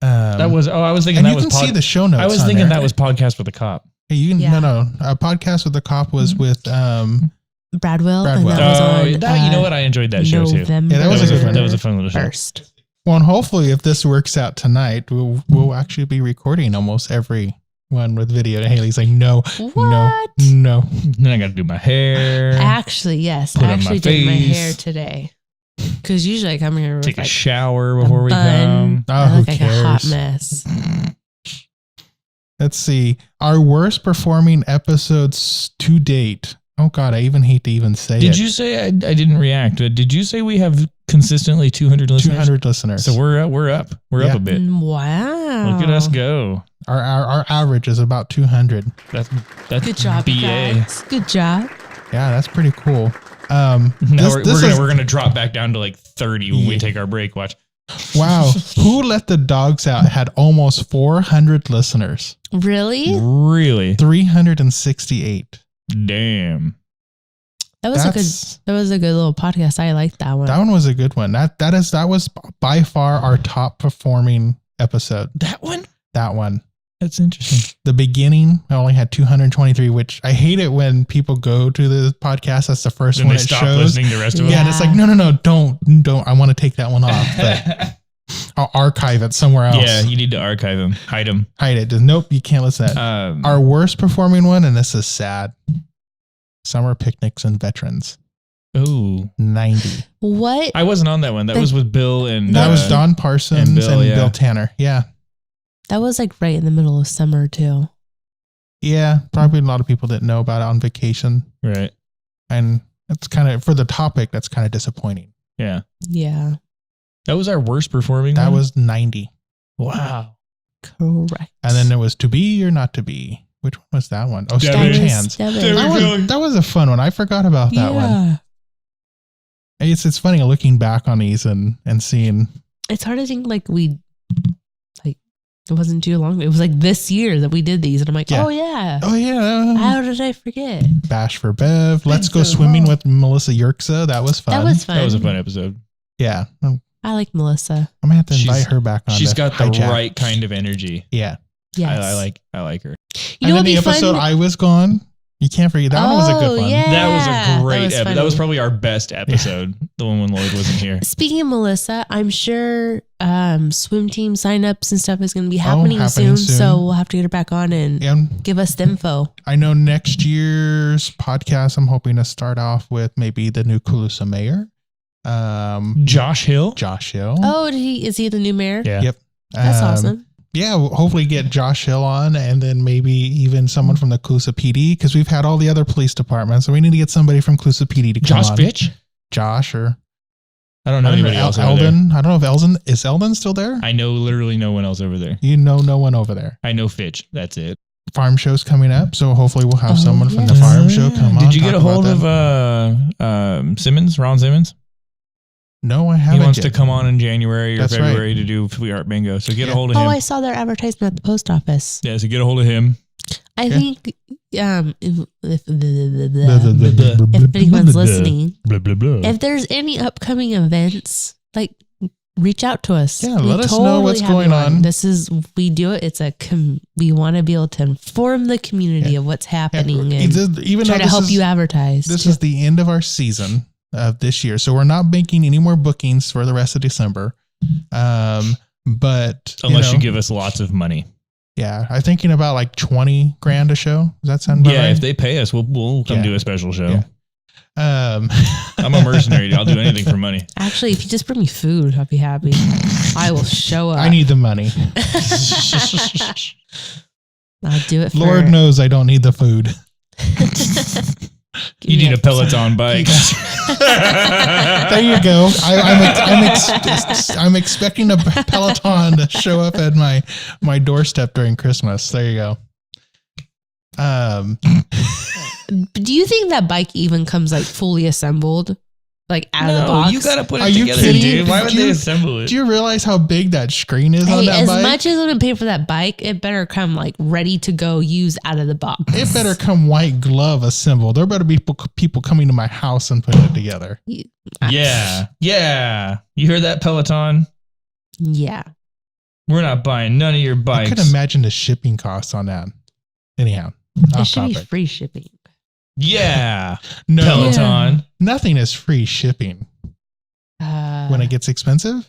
Speaker 4: That was. Oh, I was thinking
Speaker 2: and
Speaker 4: that
Speaker 2: you
Speaker 4: was.
Speaker 2: can see the show notes.
Speaker 4: I was thinking that was Podcast with a Cop.
Speaker 2: Hey, you can no. A Podcast with the Cop was with
Speaker 3: Bradwell.
Speaker 2: Bradwell.
Speaker 3: And that was on,
Speaker 4: you know what? I enjoyed that show too.
Speaker 3: November
Speaker 2: Yeah, that was a good one.
Speaker 4: That was a fun little show.
Speaker 3: First.
Speaker 2: Well, and hopefully, if this works out tonight, we'll actually be recording almost every one with video. And Hayley's like, no.
Speaker 4: Then I got to do my hair.
Speaker 3: Actually, yes.
Speaker 4: Put
Speaker 3: I
Speaker 4: on my
Speaker 3: actually did my
Speaker 4: face.
Speaker 3: hair today. Because usually I come here with
Speaker 4: Take a
Speaker 3: like
Speaker 4: shower before we come.
Speaker 2: Oh,
Speaker 3: I
Speaker 2: who
Speaker 3: look like a hot
Speaker 2: cares?
Speaker 3: mess.
Speaker 2: Let's see. Our worst performing episodes to date. Oh, God, I even hate to even say it.
Speaker 4: Did you say I didn't react? But did you say we have consistently 200 listeners?
Speaker 2: 200 listeners.
Speaker 4: So we're up. We're up a bit.
Speaker 3: Wow.
Speaker 4: Look at us go.
Speaker 2: Our average is about 200.
Speaker 4: That's
Speaker 3: Good job,
Speaker 4: BA.
Speaker 3: you guys. Good job.
Speaker 2: Yeah, that's pretty cool.
Speaker 4: Now
Speaker 2: This
Speaker 4: we're gonna drop back down to like 30 when we take our break. Watch.
Speaker 2: Wow. Who Let the Dogs Out had almost 400 listeners.
Speaker 3: Really?
Speaker 4: Really?
Speaker 2: 368.
Speaker 4: Damn.
Speaker 3: That was a good little podcast. I liked that one.
Speaker 2: That one was a good one. That was by far our top performing episode.
Speaker 4: That one?
Speaker 2: That one.
Speaker 4: That's interesting.
Speaker 2: The beginning, I only had 223, which I hate it when people go to the podcast. That's the first
Speaker 4: Then
Speaker 2: one
Speaker 4: they
Speaker 2: it
Speaker 4: stop
Speaker 2: shows.
Speaker 4: listening to the rest of
Speaker 2: Yeah,
Speaker 4: them.
Speaker 2: and it's like, no, don't. I want to take that one off, but I'll archive it somewhere else.
Speaker 4: Yeah, you need to archive them. Hide them.
Speaker 2: Hide it. Just, nope, you can't listen to that. Our worst performing one, and this is sad. Summer picnics and veterans.
Speaker 4: Oh,
Speaker 2: 90.
Speaker 3: What?
Speaker 4: I wasn't on that one. That was with Bill and
Speaker 2: That was Don Parsons and Bill Tanner. Yeah.
Speaker 3: That was like right in the middle of summer too.
Speaker 2: Yeah. Probably a lot of people didn't know about it on vacation.
Speaker 4: Right.
Speaker 2: And that's kind of, for the topic, that's kind of disappointing.
Speaker 4: Yeah.
Speaker 3: Yeah.
Speaker 4: That was our worst performing
Speaker 2: That
Speaker 4: one?
Speaker 2: was 90.
Speaker 4: Wow.
Speaker 3: Correct.
Speaker 2: And then there was To Be or Not to Be. Which one was that one? Oh, Strange Hands. That was a fun one. I forgot about that one. It's funny looking back on these and seeing.
Speaker 3: It's hard to think it wasn't too long. It was like this year that we did these. And I'm like, oh yeah. How did I forget?
Speaker 2: Bash for Bev. Let's Go Swimming with Melissa Yerksa. That was fun.
Speaker 3: That was fun.
Speaker 4: That was a fun episode.
Speaker 2: Yeah.
Speaker 3: I like Melissa.
Speaker 2: I'm going to have to invite her back on.
Speaker 4: She's got the right kind of energy.
Speaker 2: Yeah.
Speaker 3: Yes.
Speaker 4: I like her.
Speaker 3: You know,
Speaker 2: and then the episode I Was Gone. You can't forget that one was a good one.
Speaker 3: Yeah.
Speaker 4: That was a great episode.
Speaker 3: funny.
Speaker 4: That was probably our best episode. The one when Lloyd wasn't here.
Speaker 3: Speaking of Melissa, I'm sure swim team signups and stuff is going to be happening soon. So we'll have to get her back on and give us the info.
Speaker 2: I know next year's podcast, I'm hoping to start off with maybe the new Colusa mayor.
Speaker 4: Josh Hill.
Speaker 3: Oh, is he the new mayor?
Speaker 4: Yeah.
Speaker 2: Yep.
Speaker 3: That's awesome.
Speaker 2: Yeah, we'll hopefully get Josh Hill on and then maybe even someone from the Colusa PD because we've had all the other police departments. So we need to get somebody from Colusa PD to come on.
Speaker 4: Josh Fitch?
Speaker 2: Josh or...
Speaker 4: I don't know anybody else over
Speaker 2: Eldon.
Speaker 4: there.
Speaker 2: I don't know if is Eldon still there?
Speaker 4: I know literally no one else over there.
Speaker 2: You know no one over there.
Speaker 4: I know Fitch. That's it.
Speaker 2: Farm show's coming up, so hopefully we'll have someone from the farm show come on.
Speaker 4: Did you get a hold of Simmons, Ron Simmons?
Speaker 2: No, I haven't.
Speaker 4: He wants to come on in January or
Speaker 2: That's
Speaker 4: February to do Sweetheart Bingo. So get a hold of him.
Speaker 3: Oh, I saw their advertisement at the post office.
Speaker 4: Yeah, so get a hold of him.
Speaker 3: I think if anyone's listening, if there's any upcoming events, like reach out to us.
Speaker 2: Yeah, let us know what's going on.
Speaker 3: We do it. We want to be able to inform the community of what's happening and
Speaker 2: even
Speaker 3: try to help you advertise.
Speaker 2: This is the end of our season of this year, so we're not making any more bookings for the rest of December. But
Speaker 4: unless you give us lots of money.
Speaker 2: Yeah, I'm thinking about like 20 grand a show. Does that sound about right?
Speaker 4: Yeah, if they pay us, we'll come do a special show.
Speaker 2: Yeah.
Speaker 4: I'm a mercenary. I'll do anything for money.
Speaker 3: Actually, if you just bring me food, I'll be happy. I will show up.
Speaker 2: I need the money.
Speaker 3: I'll do it.
Speaker 2: Lord knows I don't need the food.
Speaker 4: You need a Peloton bike.
Speaker 2: There you go. I'm expecting a Peloton to show up at my doorstep during Christmas. There you go.
Speaker 3: Do you think that bike even comes like fully assembled? like out of the
Speaker 4: No,
Speaker 3: box.
Speaker 4: you gotta put
Speaker 2: Are
Speaker 4: it
Speaker 2: you
Speaker 4: together,
Speaker 2: kidding?
Speaker 4: dude. Why would
Speaker 2: Do
Speaker 4: they
Speaker 2: you-
Speaker 4: assemble it?
Speaker 2: Do you realize how big that screen is on
Speaker 3: Hey,
Speaker 2: that
Speaker 3: as
Speaker 2: bike?
Speaker 3: much as I'm gonna pay for that bike, it better come like ready to go, use out of the box.
Speaker 2: It better come white glove assembled. There better be people coming to my house and putting it together.
Speaker 4: Yeah. Yeah. You heard that, Peloton?
Speaker 3: Yeah.
Speaker 4: We're not buying none of your
Speaker 2: I
Speaker 4: bikes.
Speaker 2: could imagine the shipping costs on that. Anyhow,
Speaker 3: It
Speaker 2: off
Speaker 3: should be
Speaker 2: topic.
Speaker 3: free shipping.
Speaker 4: Yeah.
Speaker 2: No,
Speaker 4: Peloton.
Speaker 2: nothing is free shipping when it gets expensive.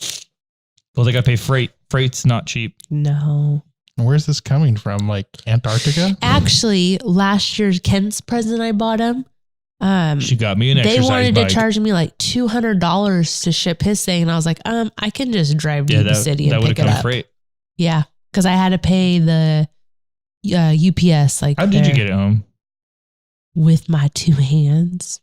Speaker 4: Well, they got to pay freight. Freight's not cheap.
Speaker 3: No.
Speaker 2: Where's this coming from? Like Antarctica?
Speaker 3: Actually, last year's Kent's present I bought him.
Speaker 4: She got me an
Speaker 3: They
Speaker 4: exercise
Speaker 3: wanted
Speaker 4: bike.
Speaker 3: to charge me like $200 to ship his thing, and I was like, I can just drive to the city
Speaker 4: that
Speaker 3: and
Speaker 4: would have
Speaker 3: pick it
Speaker 4: come
Speaker 3: up.
Speaker 4: freight.
Speaker 3: Yeah, because I had to pay the UPS. Like,
Speaker 4: How did you get it home?
Speaker 3: with my two hands?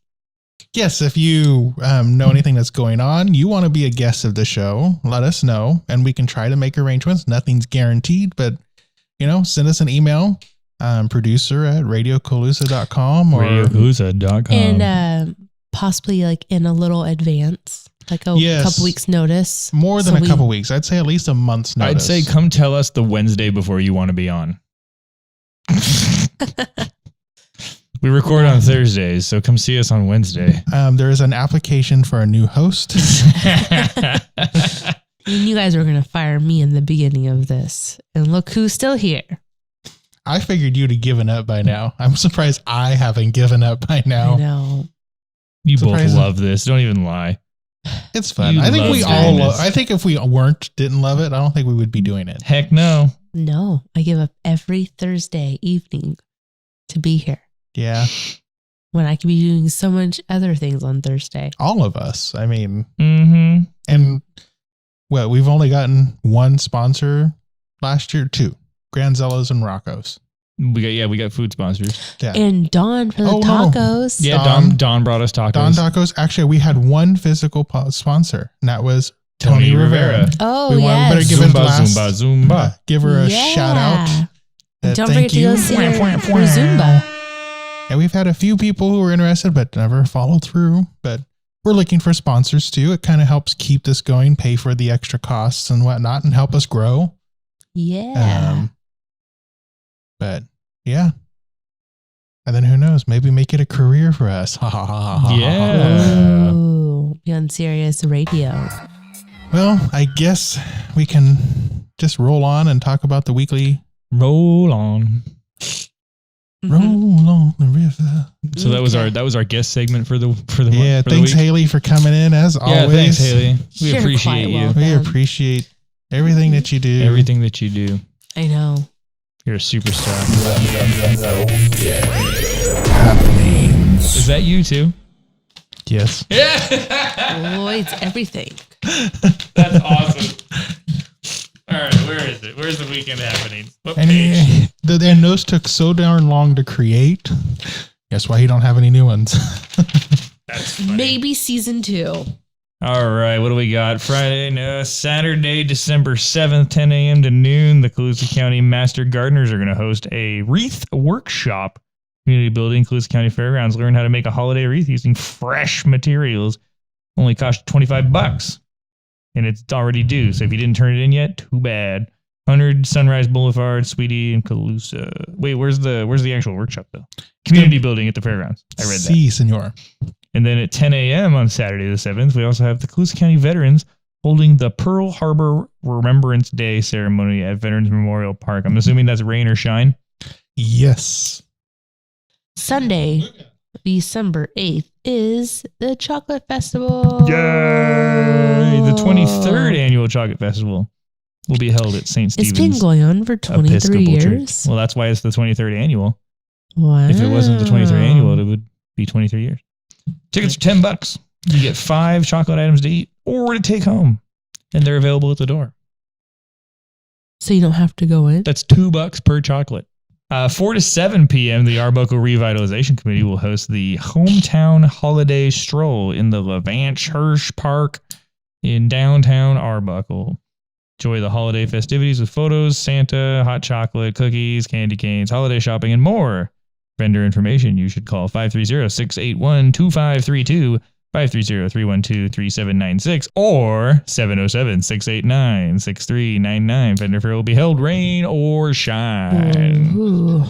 Speaker 2: Yes, if you know anything that's going on, you want to be a guest of the show, let us know, and we can try to make arrangements. Nothing's guaranteed, but send us an email, producer@radiocolusa.com or
Speaker 4: RadioColusa.com.
Speaker 3: And possibly like in a little advance, like a
Speaker 2: Yes.
Speaker 3: couple weeks notice.
Speaker 2: more than
Speaker 3: So
Speaker 2: a couple weeks. I'd say at least a month's
Speaker 4: I'd
Speaker 2: notice.
Speaker 4: say come tell us the Wednesday before you want to be on. We record on Thursdays, so come see us on Wednesday.
Speaker 2: There is an application for a new host.
Speaker 3: You guys were going to fire me in the beginning of this. And look who's still here.
Speaker 2: I figured you'd have given up by now. I'm surprised I haven't given up by
Speaker 3: I
Speaker 2: now.
Speaker 3: know.
Speaker 4: You both
Speaker 2: Surprising.
Speaker 4: love this. Don't even lie.
Speaker 2: It's fun.
Speaker 4: You
Speaker 2: I think
Speaker 4: love
Speaker 2: we all
Speaker 4: doing
Speaker 2: love.
Speaker 4: this.
Speaker 2: I think if we didn't love it, I don't think we would be doing it.
Speaker 4: Heck no.
Speaker 3: No, I give up every Thursday evening to be here
Speaker 2: Yeah,
Speaker 3: when I could be doing so much other things on Thursday.
Speaker 2: all of us. I mean,
Speaker 4: Mm-hmm.
Speaker 2: and well, we've only gotten one sponsor last year, two, Granzella's and Rocco's.
Speaker 4: We got food sponsors.
Speaker 2: Yeah,
Speaker 3: And Dawn for the
Speaker 2: Oh, no.
Speaker 3: tacos.
Speaker 4: Yeah,
Speaker 2: Don-
Speaker 4: Don brought us tacos.
Speaker 2: Don Tacos. Actually, we had one physical sponsor, and that was Tony Rivera.
Speaker 3: Oh,
Speaker 2: We want- better
Speaker 3: yes.
Speaker 2: give it
Speaker 4: Zumba,
Speaker 2: last-
Speaker 4: Zumba.
Speaker 2: Give her a
Speaker 3: Yeah.
Speaker 2: shout out.
Speaker 3: Don't
Speaker 2: Thank
Speaker 3: forget to
Speaker 2: you.
Speaker 3: go see her for Zumba.
Speaker 2: And we've had a few people who were interested, but never followed through. But we're looking for sponsors too. It kind of helps keep this going, pay for the extra costs and whatnot, and help us grow.
Speaker 3: Yeah.
Speaker 2: But yeah. And then who knows? Maybe make it a career for us.
Speaker 4: Yeah.
Speaker 3: Ooh, be on Sirius Radio.
Speaker 2: Well, I guess we can just roll on and talk about the weekly
Speaker 4: Roll on.
Speaker 2: roll on the river.
Speaker 4: So that was our guest segment for the month.
Speaker 2: Yeah,
Speaker 4: for the
Speaker 2: thanks
Speaker 4: week.
Speaker 2: Haley for coming in as
Speaker 4: Yeah,
Speaker 2: always.
Speaker 4: thanks Haley. We
Speaker 3: You're
Speaker 4: appreciate
Speaker 3: quite
Speaker 4: you.
Speaker 3: welcome.
Speaker 2: We appreciate everything that you do.
Speaker 4: Everything that you do.
Speaker 3: I know.
Speaker 4: You're a superstar.
Speaker 2: Happenings.
Speaker 4: Is that you too?
Speaker 2: Yes.
Speaker 4: Yeah.
Speaker 3: Lloyd's everything.
Speaker 4: That's awesome. All right, where is it? Where's the weekend happenings? What
Speaker 2: And,
Speaker 4: page?
Speaker 2: and those took so darn long to create. Guess why you don't have any new ones.
Speaker 4: That's funny.
Speaker 3: Maybe season 2.
Speaker 4: All right, what do we got? Saturday, December 7th, 10 a.m. to noon. The Colusa County Master Gardeners are going to host a wreath workshop. Community building, Colusa County Fairgrounds. Learn how to make a holiday wreath using fresh materials. Only cost $25. And it's already due. So if you didn't turn it in yet, too bad. 100 Sunrise Boulevard, Sweetie, and Colusa. Wait, where's the actual workshop though? Community building at the fairgrounds. I read that.
Speaker 2: Si, senor.
Speaker 4: And then at 10 a.m. on Saturday the 7th, we also have the Colusa County Veterans holding the Pearl Harbor Remembrance Day ceremony at Veterans Memorial Park. I'm assuming that's rain or shine.
Speaker 2: Yes.
Speaker 3: Sunday, December 8th is the Chocolate Festival.
Speaker 4: Yay! The 23rd annual Chocolate Festival will be held at St.
Speaker 3: It's
Speaker 4: Stephen's
Speaker 3: been going on for 23
Speaker 4: Episcopal Church.
Speaker 3: years.
Speaker 4: Well, that's why it's the 23rd annual.
Speaker 3: Wow.
Speaker 4: If it wasn't the 23rd annual, it would be 23 years. Tickets are $10. You get 5 chocolate items to eat or to take home, and they're available at the door.
Speaker 3: So you don't have to go in?
Speaker 4: That's $2 per chocolate. 4 to 7 p.m., the Arbuckle Revitalization Committee will host the Hometown Holiday Stroll in the Levanch Hirsch Park in downtown Arbuckle. Enjoy the holiday festivities with photos, Santa, hot chocolate, cookies, candy canes, holiday shopping, and more. Vendor information, you should call 530-681-2532, 530-312-3796 or 707-689-6399. Vendor fair will be held rain or shine.
Speaker 3: Ooh.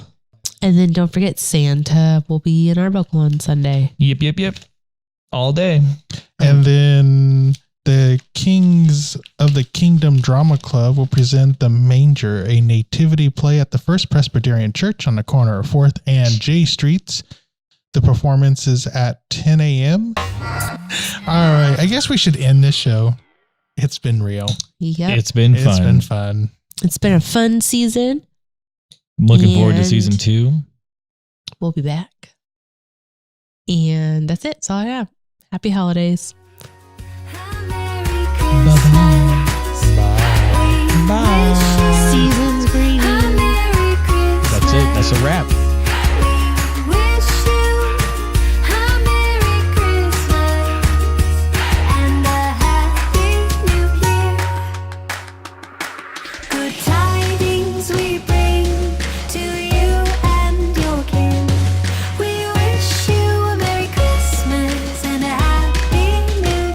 Speaker 3: And then don't forget Santa will be in Arbuckle on Sunday.
Speaker 4: Yep. All day.
Speaker 2: And then the Kings of the Kingdom Drama Club will present The Manger, a nativity play at the First Presbyterian Church on the corner of 4th and J Streets. The performance is at 10 a.m. All right. I guess we should end this show. It's been real.
Speaker 3: Yep.
Speaker 4: It's been fun.
Speaker 2: It's been fun.
Speaker 3: It's been a fun season.
Speaker 4: I'm looking forward to
Speaker 3: And
Speaker 4: season 2.
Speaker 3: We'll be back. And that's it. That's all I have. Happy holidays.
Speaker 4: Bye.
Speaker 3: Season's greetings.
Speaker 4: That's it. That's a wrap.